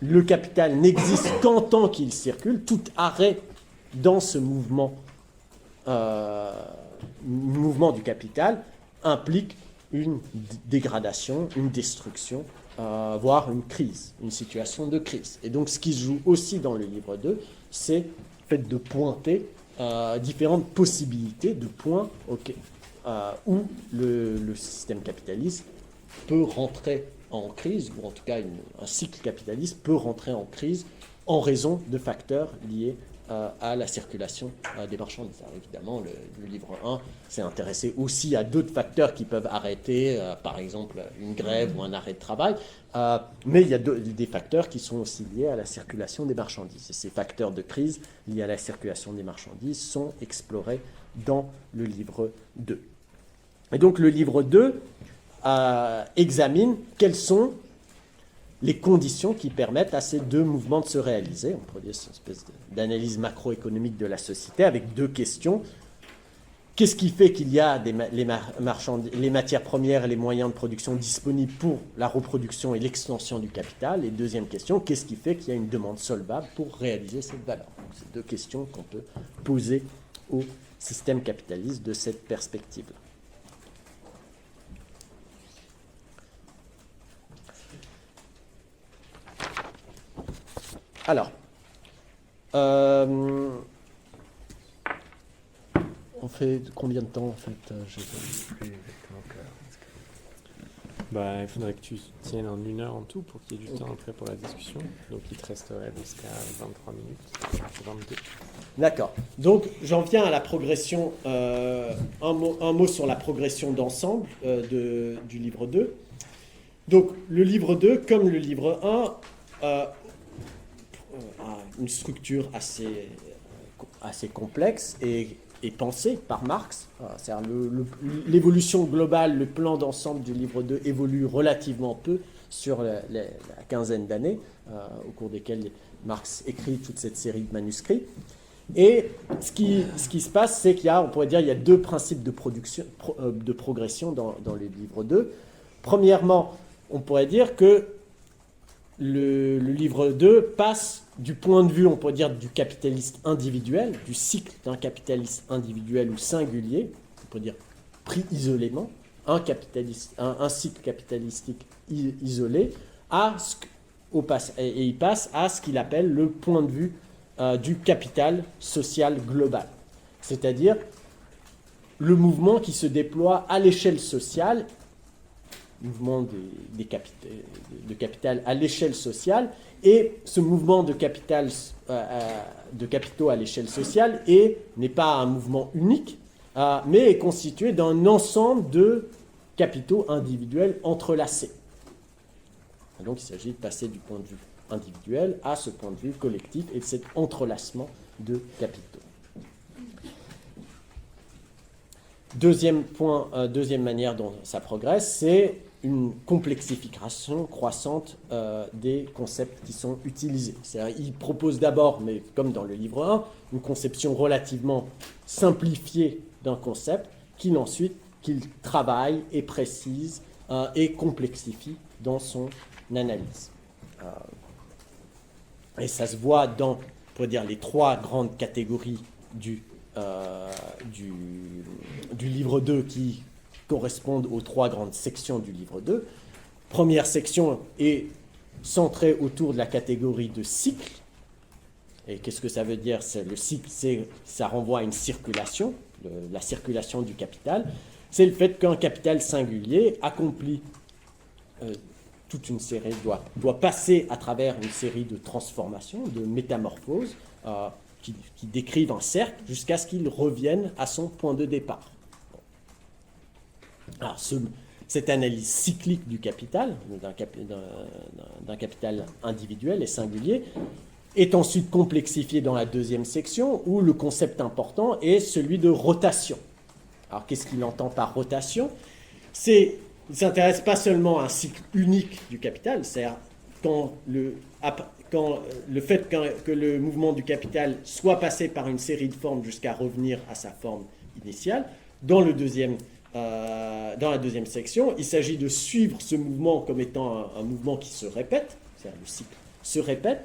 le capital n'existe qu'en tant qu'il circule, tout arrêt dans ce mouvement du capital implique une dégradation, une destruction, voire une crise, une situation de crise. Et donc ce qui se joue aussi dans le livre 2, c'est le fait de pointer différentes possibilités de points où le système capitaliste peut rentrer en crise, ou en tout cas un cycle capitaliste peut rentrer en crise en raison de facteurs liés à la circulation des marchandises. Alors évidemment, le livre 1 s'est intéressé aussi à d'autres facteurs qui peuvent arrêter, par exemple une grève ou un arrêt de travail, mais il y a des facteurs qui sont aussi liés à la circulation des marchandises. Et ces facteurs de crise liés à la circulation des marchandises sont explorés dans le livre 2. Et donc le livre 2 examine quelles sont les conditions qui permettent à ces deux mouvements de se réaliser. On produit une espèce d'analyse macroéconomique de la société avec deux questions. Qu'est-ce qui fait qu'il y a les matières premières et les moyens de production disponibles pour la reproduction et l'extension du capital? Et deuxième question, qu'est-ce qui fait qu'il y a une demande solvable pour réaliser cette valeur? C'est deux questions qu'on peut poser au système capitaliste de cette perspective-là. Alors, on fait combien de temps en fait? Je ne sais plus exactement. Il faudrait que tu tiennes en 1 heure en tout pour qu'il y ait du temps après pour la discussion. Donc il te resterait jusqu'à 23 minutes, 22. D'accord. Donc j'en viens à la progression, un mot sur la progression d'ensemble du livre 2. Donc le livre 2, comme le livre 1, a une structure assez complexe et pensée par Marx. C'est-à-dire l'évolution globale, le plan d'ensemble du livre 2 évolue relativement peu sur la quinzaine d'années au cours desquelles Marx écrit toute cette série de manuscrits. Et ce qui se passe, c'est qu'il y a, on pourrait dire, il y a deux principes de progression dans le livre 2. Premièrement, on pourrait dire que le livre 2 passe du point de vue, on pourrait dire, du capitaliste individuel, du cycle d'un capitaliste individuel ou singulier, on peut dire pris isolément, un cycle capitalistique isolé, et il passe à ce qu'il appelle le point de vue du capital social global, c'est-à-dire le mouvement qui se déploie à l'échelle sociale, mouvement de capital à l'échelle sociale, et ce mouvement de capitaux à l'échelle sociale n'est pas un mouvement unique, mais est constitué d'un ensemble de capitaux individuels entrelacés. Donc il s'agit de passer du point de vue individuel à ce point de vue collectif et de cet entrelacement de capitaux. Deuxième manière dont ça progresse, c'est une complexification croissante des concepts qui sont utilisés. C'est-à-dire, il propose d'abord, mais comme dans le livre 1, une conception relativement simplifiée d'un concept qu'il qu'il travaille et précise et complexifie dans son analyse. Et ça se voit dans, on pourrait dire, les trois grandes catégories du livre 2 qui correspondent aux trois grandes sections du livre 2. Première section est centrée autour de la catégorie de cycle. Et qu'est-ce que ça veut dire? Le cycle, ça renvoie à une circulation, la circulation du capital. C'est le fait qu'un capital singulier accomplit toute une série, doit passer à travers une série de transformations, de métamorphoses, qui décrivent un cercle jusqu'à ce qu'il revienne à son point de départ. Alors, cette analyse cyclique du capital, d'un capital individuel et singulier, est ensuite complexifiée dans la deuxième section, où le concept important est celui de rotation. Alors, qu'est-ce qu'il entend par rotation? Il ne s'intéresse pas seulement à un cycle unique du capital, c'est-à-dire quand le fait que le mouvement du capital soit passé par une série de formes jusqu'à revenir à sa forme initiale. Dans la deuxième section, il s'agit de suivre ce mouvement comme étant un mouvement qui se répète, c'est-à-dire le cycle se répète,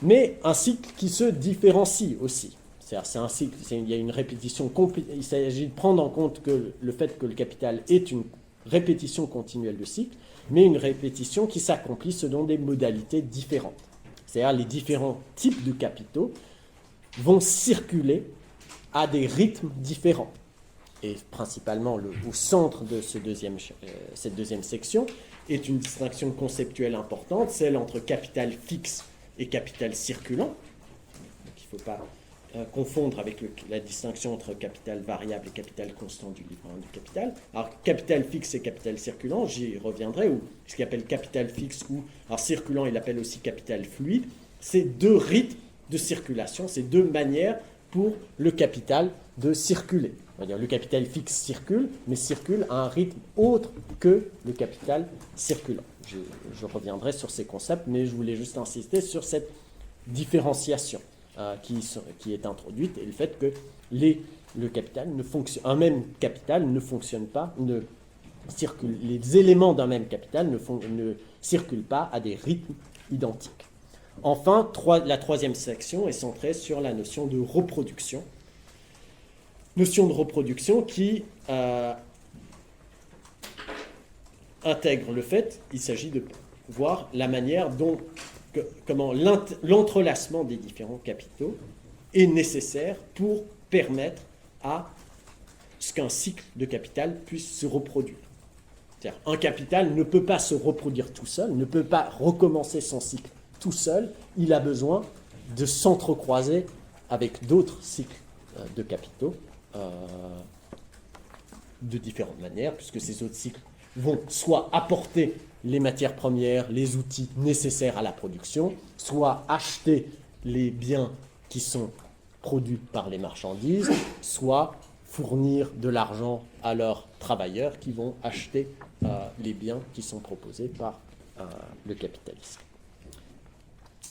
mais un cycle qui se différencie aussi. C'est-à-dire c'est un cycle, il y a une répétition, il s'agit de prendre en compte que le fait que le capital est une répétition continuelle de cycle, mais une répétition qui s'accomplit selon des modalités différentes. C'est-à-dire les différents types de capitaux vont circuler à des rythmes différents. Et principalement, au centre de cette deuxième section est une distinction conceptuelle importante, celle entre capital fixe et capital circulant. Donc, il ne faut pas confondre avec la distinction entre capital variable et capital constant du livre 1 du capital. Alors, capital fixe et capital circulant, j'y reviendrai, ou ce qu'il appelle capital fixe, ou alors circulant, il appelle aussi capital fluide. C'est deux rythmes de circulation, c'est deux manières pour le capital de circuler. On va dire, le capital fixe circule, mais circule à un rythme autre que le capital circulant. Je reviendrai sur ces concepts, mais je voulais juste insister sur cette différenciation qui est introduite et le fait que un même capital ne fonctionne pas, les éléments d'un même capital ne circulent pas à des rythmes identiques. Enfin, la troisième section est centrée sur la notion de reproduction. Notion de reproduction qui intègre le fait, il s'agit de voir la manière dont comment l'entrelacement des différents capitaux est nécessaire pour permettre à ce qu'un cycle de capital puisse se reproduire. C'est-à-dire, un capital ne peut pas se reproduire tout seul, ne peut pas recommencer son cycle tout seul, il a besoin de s'entrecroiser avec d'autres cycles de capitaux de différentes manières, puisque ces autres cycles vont soit apporter les matières premières, les outils nécessaires à la production, soit acheter les biens qui sont produits par les marchandises, soit fournir de l'argent à leurs travailleurs qui vont acheter les biens qui sont proposés par le capitalisme.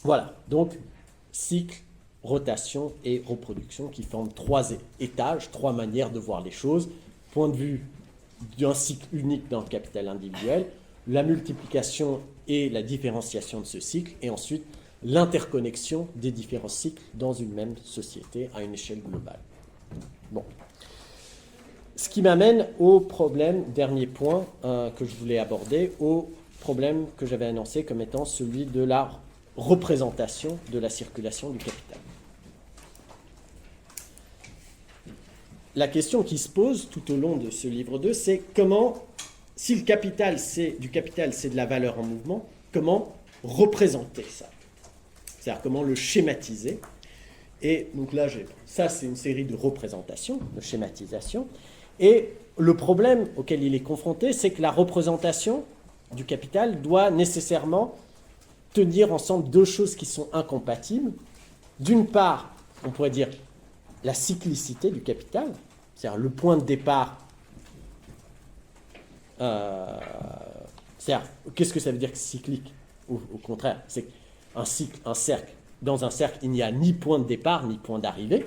Voilà, donc cycle, rotation et reproduction qui forment trois étages, trois manières de voir les choses. Point de vue d'un cycle unique dans le capital individuel, la multiplication et la différenciation de ce cycle, et ensuite l'interconnexion des différents cycles dans une même société à une échelle globale. Bon. Ce qui m'amène au problème, dernier point que je voulais aborder, au problème que j'avais annoncé comme étant celui de la représentation de la circulation du capital. La question qui se pose tout au long de ce livre 2, c'est comment, si le capital, du capital, c'est de la valeur en mouvement, comment représenter ça? C'est-à-dire comment le schématiser. Et donc là, ça c'est une série de représentations, de schématisation. Et le problème auquel il est confronté, c'est que la représentation du capital doit nécessairement tenir ensemble deux choses qui sont incompatibles. D'une part, on pourrait dire la cyclicité du capital, c'est-à-dire le point de départ. C'est-à-dire, qu'est-ce que ça veut dire que cyclique? Au contraire, c'est un cercle. Dans un cercle, il n'y a ni point de départ, ni point d'arrivée.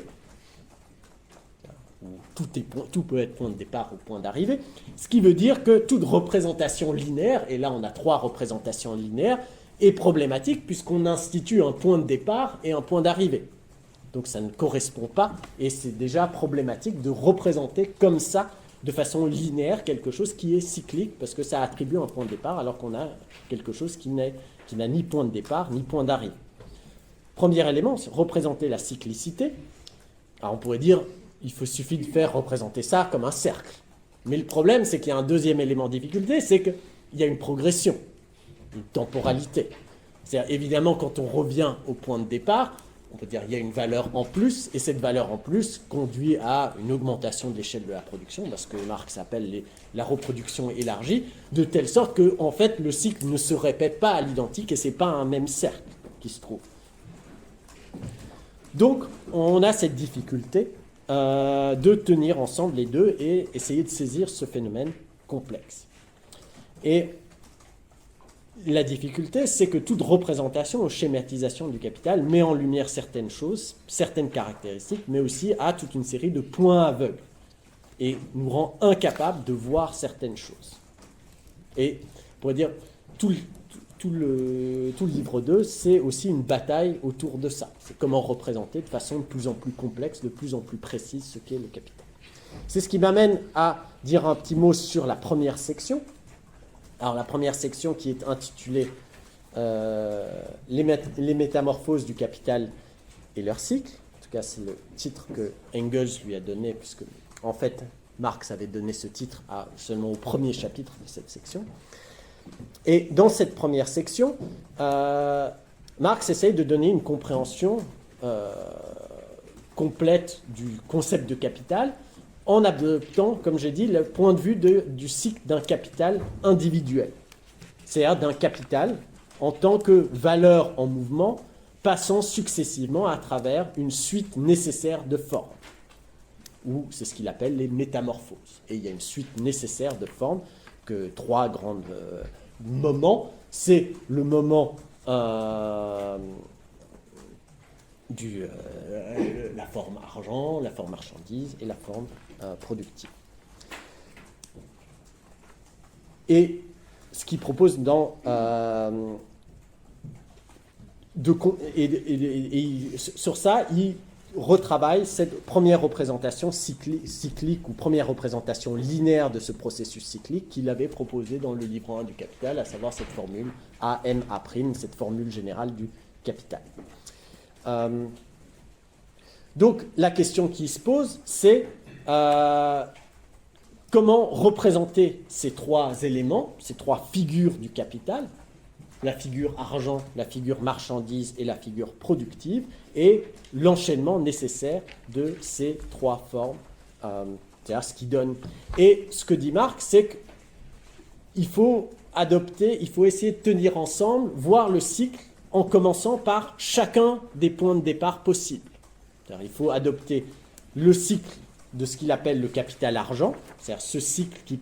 où tout peut être point de départ ou point d'arrivée, ce qui veut dire que toute représentation linéaire, et là on a 3 représentations linéaires, est problématique puisqu'on institue un point de départ et un point d'arrivée. Donc ça ne correspond pas, et c'est déjà problématique de représenter comme ça, de façon linéaire, quelque chose qui est cyclique, parce que ça attribue un point de départ, alors qu'on a quelque chose qui n'a ni point de départ, ni point d'arrivée. Premier élément, c'est représenter la cyclicité. Alors on pourrait dire, suffit de faire représenter ça comme un cercle. Mais le problème, c'est qu'il y a un deuxième élément de difficulté, c'est qu'il y a une progression, une temporalité. C'est-à-dire, évidemment, quand on revient au point de départ, on peut dire qu'il y a une valeur en plus, et cette valeur en plus conduit à une augmentation de l'échelle de la production, parce que Marx appelle la reproduction élargie, de telle sorte que, en fait, le cycle ne se répète pas à l'identique, et ce n'est pas un même cercle qui se trouve. Donc, on a cette difficulté de tenir ensemble les deux et essayer de saisir ce phénomène complexe. Et la difficulté, c'est que toute représentation ou schématisation du capital met en lumière certaines choses, certaines caractéristiques, mais aussi a toute une série de points aveugles et nous rend incapables de voir certaines choses. Et on pourrait dire, tout le livre 2, c'est aussi une bataille autour de ça. C'est comment représenter de façon de plus en plus complexe, de plus en plus précise ce qu'est le capital. C'est ce qui m'amène à dire un petit mot sur la première section. Alors la première section qui est intitulée les métamorphoses du capital et leur cycle. En tout cas, c'est le titre que Engels lui a donné, puisque en fait, Marx avait donné ce titre seulement au premier chapitre de cette section. Et dans cette première section, Marx essaye de donner une compréhension complète du concept de capital, en adoptant, comme j'ai dit, le point de vue du cycle d'un capital individuel. C'est-à-dire d'un capital en tant que valeur en mouvement, passant successivement à travers une suite nécessaire de formes, ou c'est ce qu'il appelle les métamorphoses. Et il y a une suite nécessaire de formes, que 3 grands moments. C'est le moment la forme argent, la forme marchandise et la forme productive. Et ce qu'il propose sur ça, il retravaille cette première représentation cyclique ou première représentation linéaire de ce processus cyclique qu'il avait proposé dans le livre 1 du Capital, à savoir cette formule AMA', cette formule générale du capital. Donc la question qui se pose, c'est comment représenter ces 3 éléments, ces 3 figures du capital, la figure argent, la figure marchandise et la figure productive, et l'enchaînement nécessaire de ces 3 formes, c'est-à-dire ce qui donne. Et ce que dit Marx, c'est qu'il faut essayer de tenir ensemble, voir le cycle en commençant par chacun des points de départ possibles. C'est-à-dire, il faut adopter le cycle de ce qu'il appelle le capital argent, c'est-à-dire ce cycle qui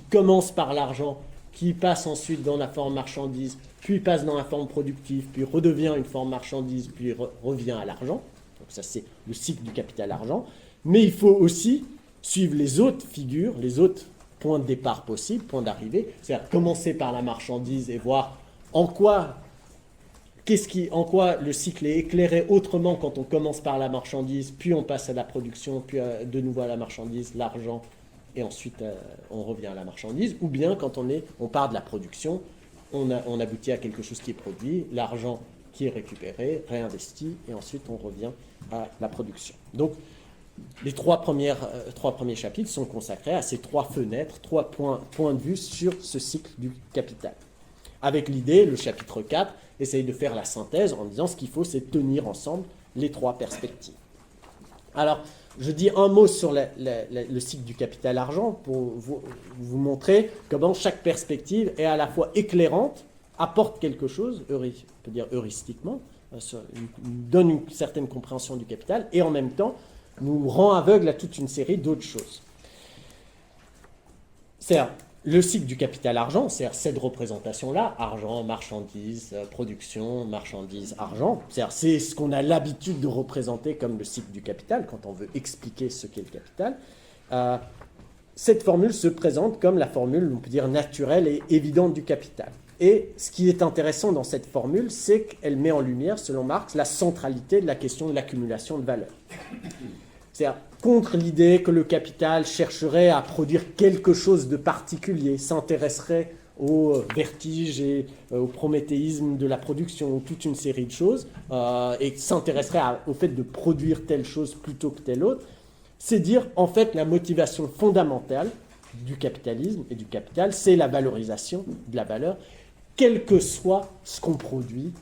commence par l'argent, qui passe ensuite dans la forme marchandise, puis passe dans la forme productive, puis redevient une forme marchandise, puis revient à l'argent. Donc ça, c'est le cycle du capital argent. Mais il faut aussi suivre les autres figures, les autres points de départ possibles, points d'arrivée, c'est-à-dire commencer par la marchandise et voir en quoi le cycle est éclairé autrement quand on commence par la marchandise, puis on passe à la production, puis de nouveau à la marchandise, l'argent, et ensuite on revient à la marchandise, ou bien quand on part de la production, on aboutit à quelque chose qui est produit, l'argent qui est récupéré, réinvesti, et ensuite on revient à la production. Donc les 3 premiers chapitres sont consacrés à ces 3 fenêtres, 3 points de vue sur ce cycle du capital. Avec l'idée, le chapitre 4 essaye de faire la synthèse en disant ce qu'il faut, c'est tenir ensemble les 3 perspectives. Alors, je dis un mot sur le cycle du capital argent pour vous montrer comment chaque perspective est à la fois éclairante, apporte quelque chose, on peut dire heuristiquement, donne une certaine compréhension du capital, et en même temps nous rend aveugles à toute une série d'autres choses. C'est-à-dire, le cycle du capital argent, c'est-à-dire cette représentation-là, argent, marchandises, production, marchandises, argent, c'est ce qu'on a l'habitude de représenter comme le cycle du capital quand on veut expliquer ce qu'est le capital. Cette formule se présente comme la formule, on peut dire, naturelle et évidente du capital. Et ce qui est intéressant dans cette formule, c'est qu'elle met en lumière, selon Marx, la centralité de la question de l'accumulation de valeur. C'est-à-dire, contre l'idée que le capital chercherait à produire quelque chose de particulier, s'intéresserait au vertige et au prométhéisme de la production, toute une série de choses, et s'intéresserait au fait de produire telle chose plutôt que telle autre, c'est dire, en fait, la motivation fondamentale du capitalisme et du capital, c'est la valorisation de la valeur, quel que soit ce qu'on produit,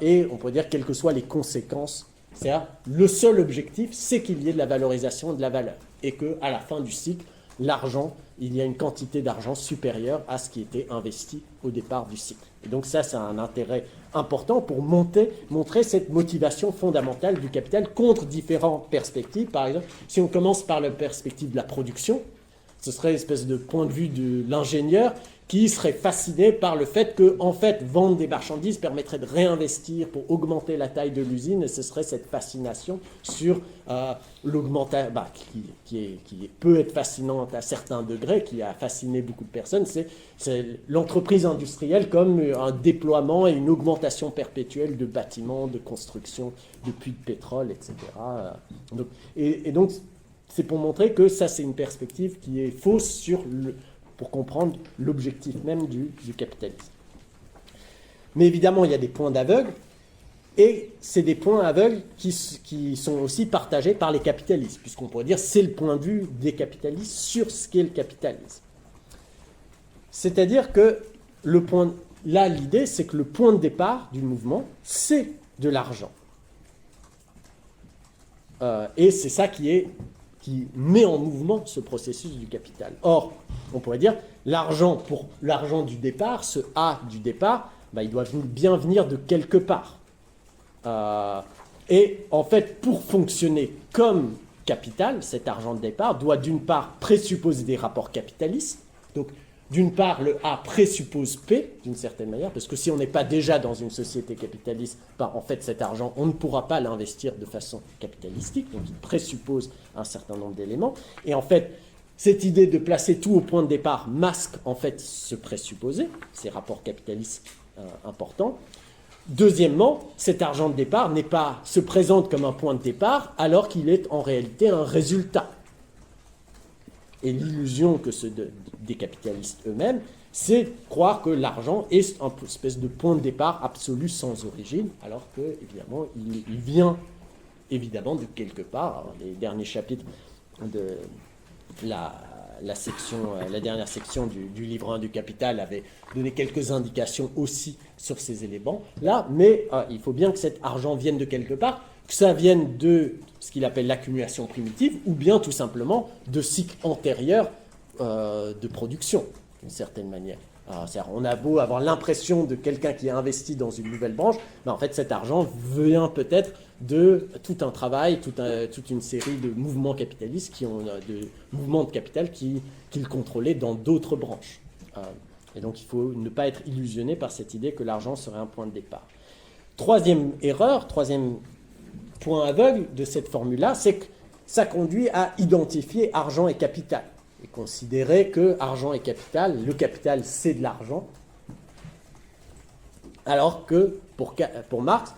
et on pourrait dire quelles que soient les conséquences. C'est-à-dire, le seul objectif, c'est qu'il y ait de la valorisation de la valeur, et qu'à la fin du cycle, l'argent, il y a une quantité d'argent supérieure à ce qui était investi au départ du cycle. Et donc ça, c'est un intérêt important pour montrer cette motivation fondamentale du capital contre différentes perspectives. Par exemple, si on commence par la perspective de la production, ce serait une espèce de point de vue de l'ingénieur qui serait fasciné par le fait que, en fait, vendre des marchandises permettrait de réinvestir pour augmenter la taille de l'usine, et ce serait cette fascination sur l'augmentation, qui peut être fascinante à certains degrés, qui a fasciné beaucoup de personnes, c'est l'entreprise industrielle comme un déploiement et une augmentation perpétuelle de bâtiments, de construction, de puits de pétrole, etc. Donc, c'est pour montrer que ça, c'est une perspective qui est fausse pour comprendre l'objectif même du capitalisme. Mais évidemment, il y a des points d'aveugle, et c'est des points aveugles qui sont aussi partagés par les capitalistes, puisqu'on pourrait dire que c'est le point de vue des capitalistes sur ce qu'est le capitalisme. C'est-à-dire que l'idée, c'est que le point de départ du mouvement, c'est de l'argent. Et c'est ça qui met en mouvement ce processus du capital. Or, on pourrait dire, pour l'argent du départ, ce A du départ, il doit bien venir de quelque part. Et en fait, pour fonctionner comme capital, cet argent de départ doit d'une part présupposer des rapports capitalistes. Donc, d'une part, le A présuppose P, d'une certaine manière, parce que si on n'est pas déjà dans une société capitaliste, en fait, cet argent, on ne pourra pas l'investir de façon capitalistique, donc il présuppose un certain nombre d'éléments. Et en fait, cette idée de placer tout au point de départ masque, en fait, ce présupposé, ces rapports capitalistes importants. Deuxièmement, cet argent de départ se présente comme un point de départ, alors qu'il est en réalité un résultat. Et l'illusion que des capitalistes eux-mêmes, c'est croire que l'argent est une espèce de point de départ absolu sans origine, alors que, évidemment, il vient évidemment de quelque part. Alors, les derniers chapitres de la dernière section du livre 1 du Capital avait donné quelques indications aussi sur ces éléments-là, mais il faut bien que cet argent vienne de quelque part, que ça vienne de ce qu'il appelle l'accumulation primitive, ou bien tout simplement de cycles antérieurs de production, d'une certaine manière. On a beau avoir l'impression de quelqu'un qui a investi dans une nouvelle branche, mais en fait cet argent vient peut-être de tout un travail, toute une série de mouvements capitalistes, de mouvements de capital qu'il contrôlait dans d'autres branches. Et donc il faut ne pas être illusionné par cette idée que l'argent serait un point de départ. Troisième erreur, troisième point aveugle de cette formule-là, c'est que ça conduit à identifier argent et capital. Et considérer que argent et capital, le capital c'est de l'argent, alors que pour Marx,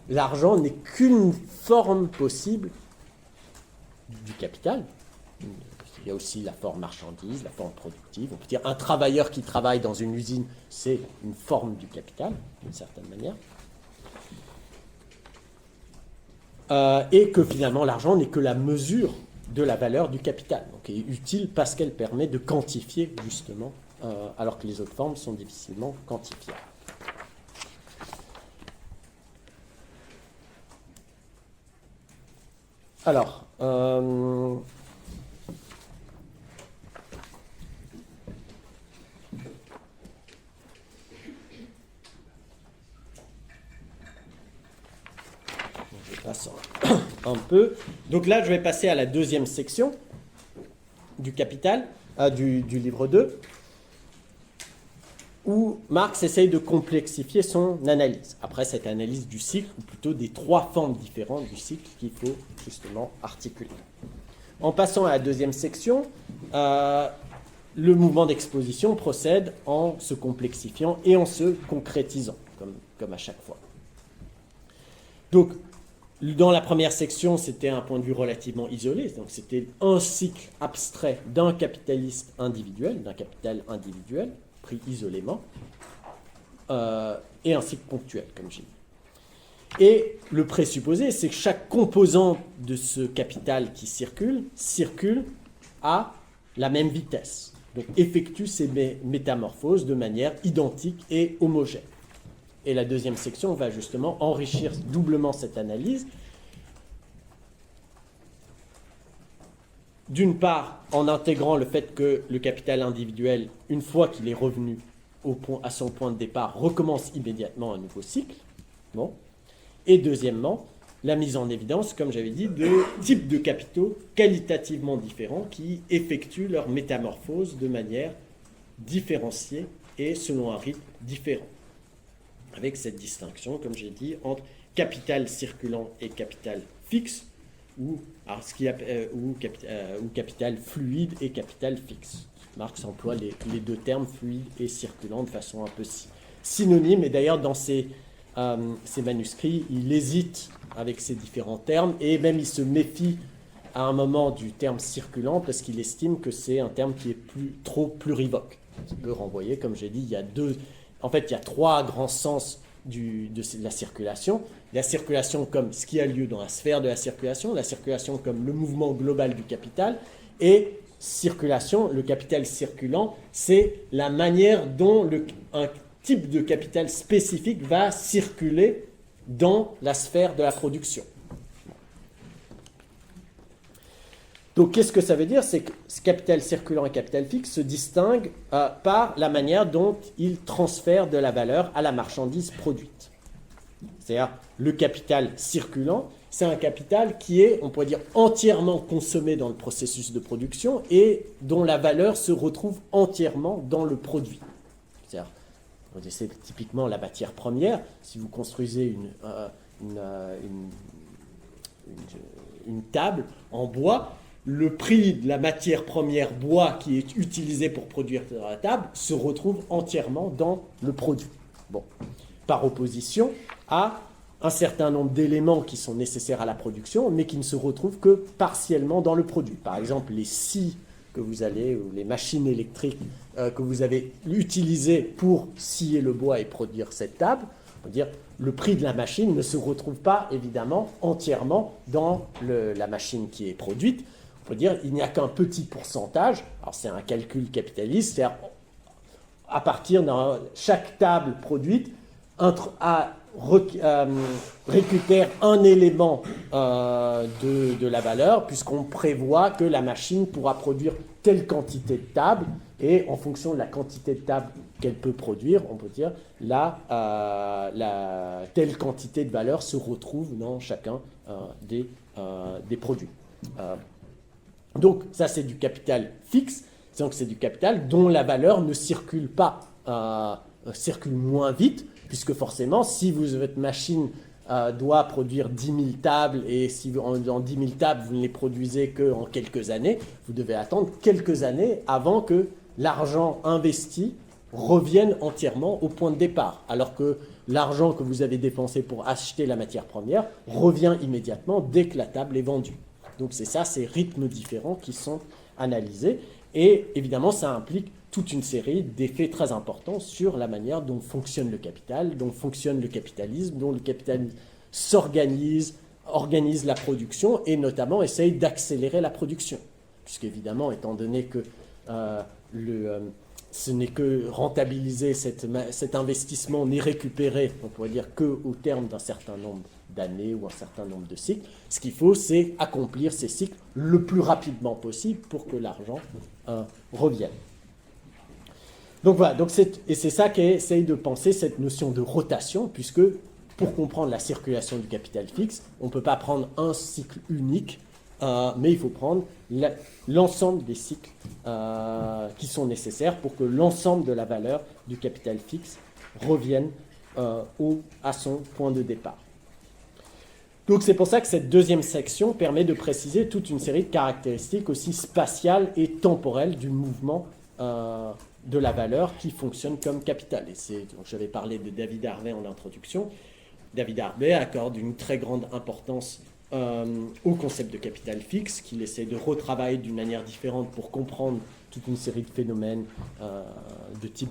l'argent n'est qu'une forme possible du capital. Il y a aussi la forme marchandise, la forme productive. On peut dire un travailleur qui travaille dans une usine, c'est une forme du capital, d'une certaine manière. Et que finalement l'argent n'est que la mesure de la valeur du capital. Donc elle est utile parce qu'elle permet de quantifier justement, alors que les autres formes sont difficilement quantifiables. Alors, je passe un peu. Donc là, je vais passer à la deuxième section du Capital, du livre 2. où Marx essaye de complexifier son analyse. Après cette analyse du cycle, ou plutôt des trois formes différentes du cycle qu'il faut justement articuler. En passant à la deuxième section, le mouvement d'exposition procède en se complexifiant et en se concrétisant, comme à chaque fois. Donc, dans la première section, c'était un point de vue relativement isolé, donc c'était un cycle abstrait d'un capitaliste individuel, d'un capital individuel, pris isolément, et un cycle ponctuel, comme j'ai dit. Et le présupposé, c'est que chaque composant de ce capital qui circule à la même vitesse, donc effectue ces métamorphoses de manière identique et homogène. Et la deuxième section va justement enrichir doublement cette analyse. D'une part, en intégrant le fait que le capital individuel, une fois qu'il est revenu à son point de départ, recommence immédiatement un nouveau cycle. Bon. Et deuxièmement, la mise en évidence, comme j'avais dit, de types de capitaux qualitativement différents qui effectuent leur métamorphose de manière différenciée et selon un rythme différent. Avec cette distinction, comme j'ai dit, entre capital circulant et capital fixe, ou capital fluide et capital fixe. Marx emploie les deux termes fluide et circulant de façon un peu synonyme, et d'ailleurs dans ses manuscrits, il hésite avec ces différents termes, et même il se méfie à un moment du terme circulant, parce qu'il estime que c'est un terme qui est trop plurivoque. Ça peut renvoyer, comme j'ai dit, il y a trois grands sens de la circulation. La circulation comme ce qui a lieu dans la sphère de la circulation comme le mouvement global du capital, et circulation, le capital circulant, c'est la manière dont un type de capital spécifique va circuler dans la sphère de la production. Donc, qu'est-ce que ça veut dire? C'est que ce capital circulant et capital fixe se distinguent par la manière dont ils transfèrent de la valeur à la marchandise produite. C'est-à-dire, le capital circulant, c'est un capital qui est, on pourrait dire, entièrement consommé dans le processus de production et dont la valeur se retrouve entièrement dans le produit. C'est-à-dire, c'est typiquement la matière première. Si vous construisez une table en bois, le prix de la matière première bois qui est utilisée pour produire la table se retrouve entièrement dans le produit. Bon. Par opposition à un certain nombre d'éléments qui sont nécessaires à la production, mais qui ne se retrouvent que partiellement dans le produit. Par exemple, les scies que vous allez, ou les machines électriques que vous avez utilisées pour scier le bois et produire cette table, on peut dire le prix de la machine ne se retrouve pas évidemment entièrement dans la machine qui est produite. On peut dire il n'y a qu'un petit pourcentage, alors c'est un calcul capitaliste, c'est-à-dire à partir de chaque table produite, récupère un élément de la valeur, puisqu'on prévoit que la machine pourra produire telle quantité de tables, et en fonction de la quantité de tables qu'elle peut produire, on peut dire telle quantité de valeur se retrouve dans chacun des produits. Donc ça c'est du capital fixe, donc c'est du capital dont la valeur ne circule pas, circule moins vite, puisque forcément, si votre machine doit produire 10 000 tables, et si en 10 000 tables, vous ne les produisez qu'en quelques années, vous devez attendre quelques années avant que l'argent investi revienne entièrement au point de départ, alors que l'argent que vous avez dépensé pour acheter la matière première revient immédiatement dès que la table est vendue. Donc c'est ça, ces rythmes différents qui sont analysés, et évidemment, ça implique toute une série d'effets très importants sur la manière dont fonctionne le capital, dont fonctionne le capitalisme, dont le capitalisme organise la production et notamment essaye d'accélérer la production. Puisqu'évidemment, étant donné que ce n'est que rentabiliser cet investissement n'est récupéré, on pourrait dire, qu'au terme d'un certain nombre d'années ou un certain nombre de cycles, ce qu'il faut, c'est accomplir ces cycles le plus rapidement possible pour que l'argent revienne. Donc voilà, et c'est ça qu'essaye de penser cette notion de rotation, puisque pour comprendre la circulation du capital fixe, on ne peut pas prendre un cycle unique mais il faut prendre l'ensemble des cycles qui sont nécessaires pour que l'ensemble de la valeur du capital fixe revienne à son point de départ. Donc c'est pour ça que cette deuxième section permet de préciser toute une série de caractéristiques aussi spatiales et temporelles du mouvement de la valeur qui fonctionne comme capital. Et donc j'avais parlé de David Harvey en introduction. David Harvey accorde une très grande importance au concept de capital fixe, qu'il essaie de retravailler d'une manière différente pour comprendre toute une série de phénomènes de type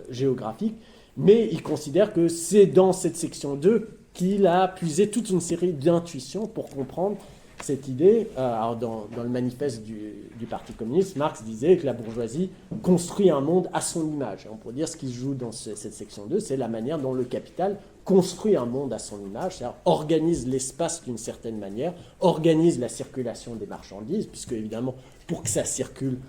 géographique, mais il considère que c'est dans cette section 2 qu'il a puisé toute une série d'intuitions pour comprendre cette idée. Alors dans le manifeste du Parti communiste, Marx disait que la bourgeoisie construit un monde à son image. On pourrait dire ce qui se joue dans cette section 2, c'est la manière dont le capital construit un monde à son image, c'est-à-dire organise l'espace d'une certaine manière, organise la circulation des marchandises, puisque évidemment, pour que ça circule,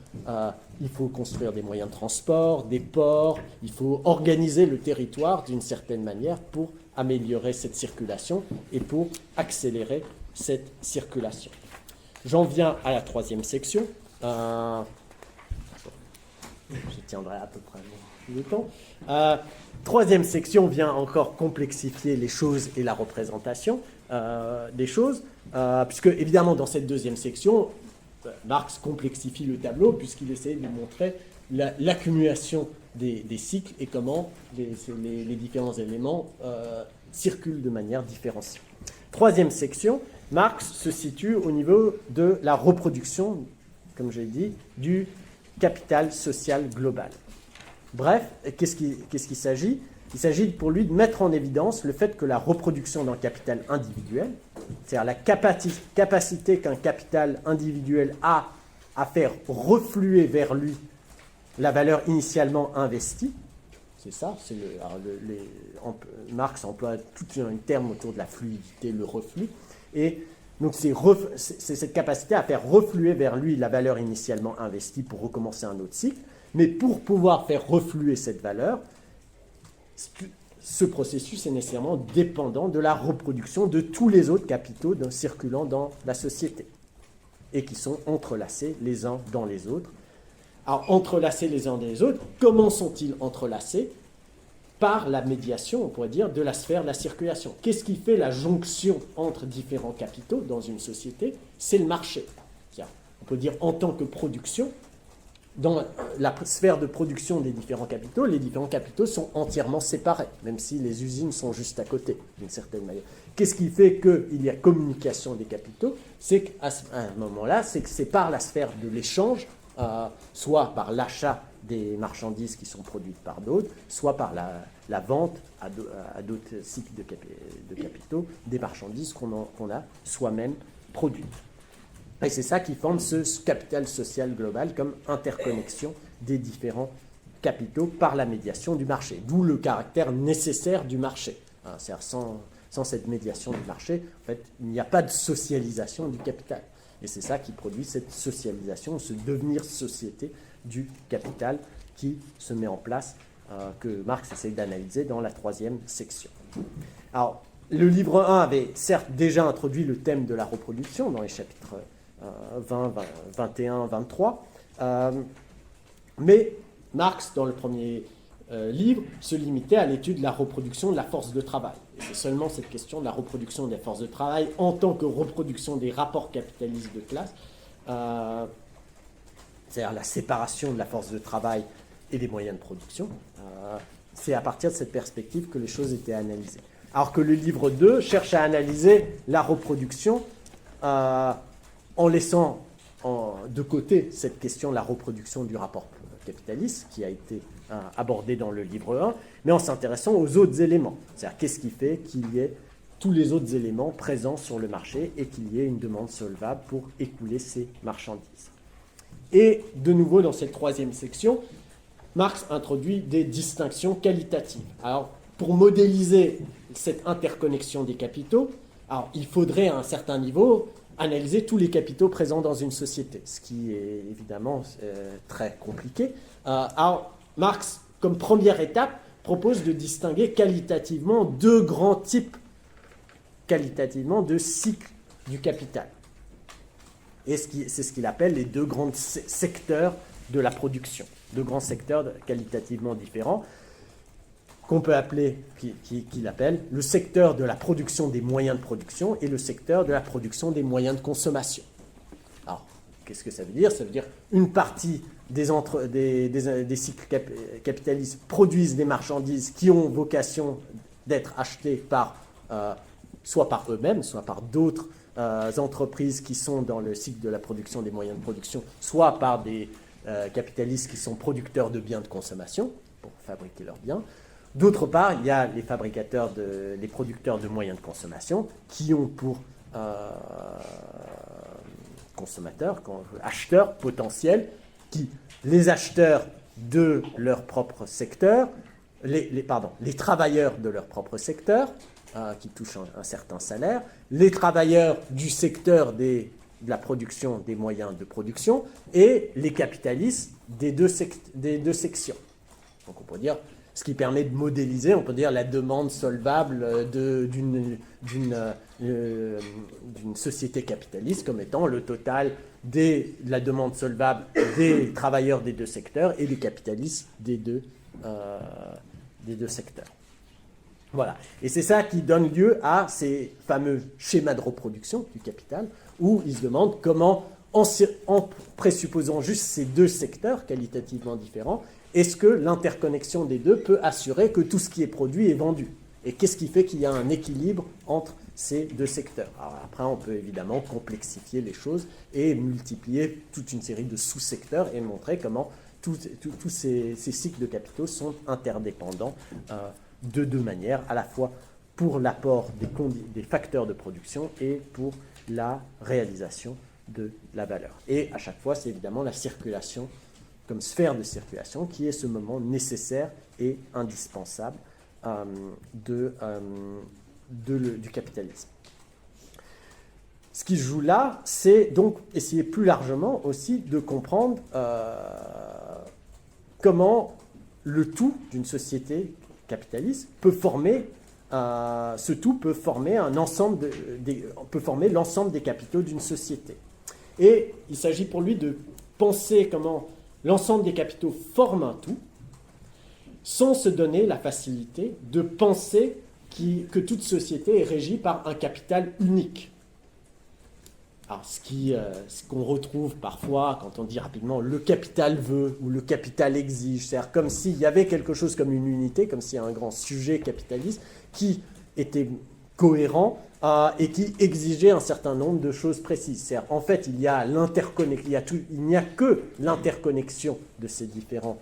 il faut construire des moyens de transport, des ports, il faut organiser le territoire d'une certaine manière pour améliorer cette circulation et pour accélérer cette circulation. J'en viens à la troisième section. Je tiendrai à peu près le temps. Troisième section vient encore complexifier les choses et la représentation des choses, puisque évidemment dans cette deuxième section, Marx complexifie le tableau puisqu'il essaie de montrer l'accumulation des cycles et comment les différents éléments circulent de manière différenciée. Troisième section, Marx se situe au niveau de la reproduction, comme j'ai dit, du capital social global. Bref, qu'est-ce qu'il s'agit ? Il s'agit pour lui de mettre en évidence le fait que la reproduction d'un capital individuel, c'est-à-dire la capacité qu'un capital individuel a à faire refluer vers lui la valeur initialement investie, c'est ça, Marx emploie tout un terme autour de la fluidité, le reflux, et donc c'est cette capacité à faire refluer vers lui la valeur initialement investie pour recommencer un autre cycle, mais pour pouvoir faire refluer cette valeur, ce processus est nécessairement dépendant de la reproduction de tous les autres capitaux circulant dans la société et qui sont entrelacés les uns dans les autres. Alors, entrelacés les uns dans les autres, comment sont-ils entrelacés ? Par la médiation, on pourrait dire, de la sphère de la circulation. Qu'est-ce qui fait la jonction entre différents capitaux dans une société ? C'est le marché. On peut dire en tant que production, dans la sphère de production des différents capitaux, les différents capitaux sont entièrement séparés, même si les usines sont juste à côté, d'une certaine manière. Qu'est-ce qui fait qu'il y a communication des capitaux ? C'est qu'à un moment-là, c'est que c'est par la sphère de l'échange, soit par l'achat des marchandises qui sont produites par d'autres, soit par la vente à d'autres cycles de capitaux des marchandises qu'on a soi-même produites. Et c'est ça qui forme ce capital social global comme interconnexion des différents capitaux par la médiation du marché, d'où le caractère nécessaire du marché. C'est-à-dire sans cette médiation du marché, en fait, il n'y a pas de socialisation du capital. Et c'est ça qui produit cette socialisation, ce devenir société du capital qui se met en place, que Marx essaie d'analyser dans la troisième section. Alors, le livre 1 avait certes déjà introduit le thème de la reproduction dans les chapitres 20, 21, 23, mais Marx, dans le premier livre, se limitait à l'étude de la reproduction de la force de travail. Et c'est seulement cette question de la reproduction des forces de travail en tant que reproduction des rapports capitalistes de classe, c'est-à-dire la séparation de la force de travail et des moyens de production, c'est à partir de cette perspective que les choses étaient analysées. Alors que le livre 2 cherche à analyser la reproduction en laissant de côté cette question de la reproduction du rapport capitaliste qui a été abordée dans le livre 1, mais en s'intéressant aux autres éléments. C'est-à-dire qu'est-ce qui fait qu'il y ait tous les autres éléments présents sur le marché et qu'il y ait une demande solvable pour écouler ces marchandises. Et de nouveau, dans cette troisième section, Marx introduit des distinctions qualitatives. Alors, pour modéliser cette interconnexion des capitaux, alors, il faudrait à un certain niveau analyser tous les capitaux présents dans une société, ce qui est évidemment très compliqué. Alors, Marx, comme première étape, propose de distinguer qualitativement deux grands types qualitativement de cycles du capital. Et c'est ce qu'il appelle les deux grands secteurs de la production, deux grands secteurs qualitativement différents, qu'on peut appeler, qu'il appelle le secteur de la production des moyens de production et le secteur de la production des moyens de consommation. Alors, qu'est-ce que ça veut dire? Ça veut dire une partie des cycles capitalistes produisent des marchandises qui ont vocation d'être achetées soit par eux-mêmes, soit par d'autres entreprises qui sont dans le cycle de la production des moyens de production, soit par des capitalistes qui sont producteurs de biens de consommation pour fabriquer leurs biens. D'autre part, il y a les les producteurs de moyens de consommation qui ont pour consommateurs, acheteurs potentiels, les acheteurs de leur propre secteur, les travailleurs de leur propre secteur, qui touchent un certain salaire, les travailleurs du secteur de la production des moyens de production et les capitalistes des deux sections. Donc on peut dire, ce qui permet de modéliser, on peut dire, la demande solvable d'une société capitaliste comme étant le total de la demande solvable des travailleurs des deux secteurs et des capitalistes des deux secteurs. Voilà. Et c'est ça qui donne lieu à ces fameux schémas de reproduction du capital, où ils se demandent comment, en présupposant juste ces deux secteurs qualitativement différents, est-ce que l'interconnexion des deux peut assurer que tout ce qui est produit est vendu? Et qu'est-ce qui fait qu'il y a un équilibre entre ces deux secteurs? Alors après, on peut évidemment complexifier les choses et multiplier toute une série de sous-secteurs et montrer comment tous ces cycles de capitaux sont interdépendants de deux manières, à la fois pour l'apport des facteurs de production et pour la réalisation de la valeur. Et à chaque fois, c'est évidemment la circulation comme sphère de circulation qui est ce moment nécessaire et indispensable du capitalisme. Ce qui se joue là, c'est donc essayer plus largement aussi de comprendre comment le tout d'une société capitaliste peut former, ce tout peut former un ensemble peut former l'ensemble des capitaux d'une société. Et il s'agit pour lui de penser comment l'ensemble des capitaux forme un tout, sans se donner la facilité de penser que toute société est régie par un capital unique. Alors, ce qu'on retrouve parfois quand on dit rapidement le capital veut ou le capital exige, c'est-à-dire comme s'il y avait quelque chose comme une unité, comme s'il y a un grand sujet capitaliste qui était cohérent et qui exigeait un certain nombre de choses précises. C'est-à-dire, en fait, il n'y a que l'interconnexion de ces différents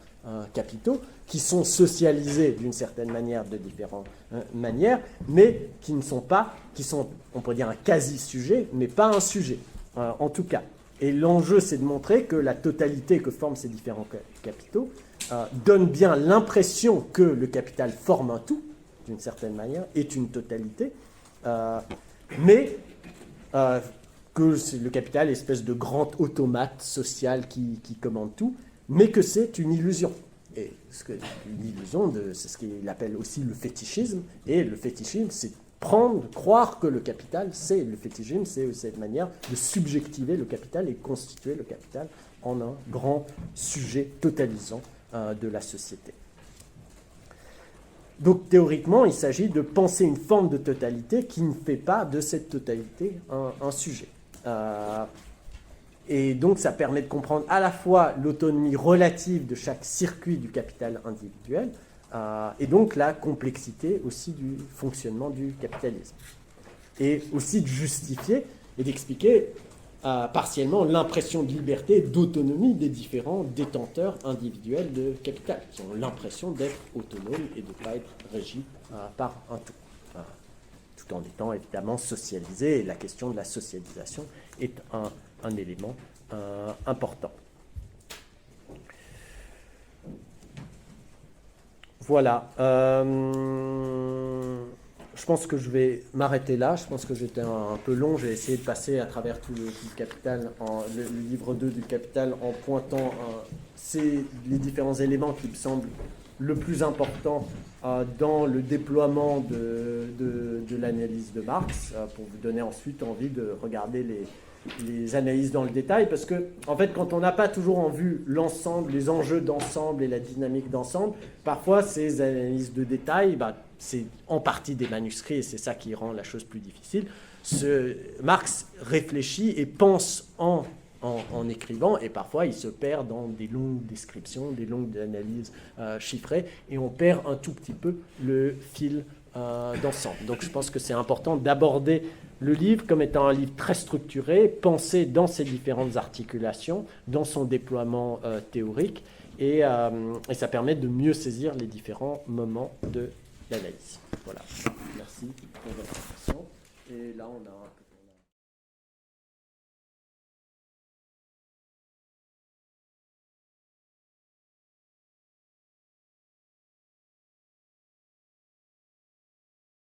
capitaux qui sont socialisés d'une certaine manière, de différentes manières, mais qui sont, on pourrait dire, un quasi-sujet, mais pas un sujet, en tout cas. Et l'enjeu, c'est de montrer que la totalité que forment ces différents capitaux donne bien l'impression que le capital forme un tout, d'une certaine manière, est une totalité, mais que le capital est une espèce de grand automate social qui commande tout, mais que c'est une illusion. Et une illusion, c'est ce qu'il appelle aussi le fétichisme. Et le fétichisme, c'est croire que le capital, c'est le fétichisme, c'est cette manière de subjectiver le capital et constituer le capital en un grand sujet totalisant de la société. Donc théoriquement, il s'agit de penser une forme de totalité qui ne fait pas de cette totalité un sujet. Et donc ça permet de comprendre à la fois l'autonomie relative de chaque circuit du capital individuel et donc la complexité aussi du fonctionnement du capitalisme. Et aussi de justifier et d'expliquer partiellement l'impression de liberté et d'autonomie des différents détenteurs individuels de capital, qui ont l'impression d'être autonomes et de ne pas être régis par un tout. Tout en étant évidemment socialisés, et la question de la socialisation est un élément important. Voilà. Je pense que je vais m'arrêter là. Je pense que j'étais un peu long. J'ai essayé de passer à travers tout le Capital, le livre 2 du Capital, en pointant les différents éléments qui me semblent le plus important dans le déploiement de l'analyse de Marx, pour vous donner ensuite envie de regarder les analyses dans le détail, parce que en fait, quand on n'a pas toujours en vue l'ensemble, les enjeux d'ensemble et la dynamique d'ensemble, parfois ces analyses de détail, c'est en partie des manuscrits et c'est ça qui rend la chose plus difficile. Marx réfléchit et pense en écrivant, et parfois il se perd dans des longues descriptions, des longues analyses chiffrées, et on perd un tout petit peu le fil d'ensemble. Donc je pense que c'est important d'aborder le livre comme étant un livre très structuré, pensé dans ses différentes articulations, dans son déploiement théorique, et ça permet de mieux saisir les différents moments de l'analyse. Voilà. Merci pour votre attention. Et là, on a un peu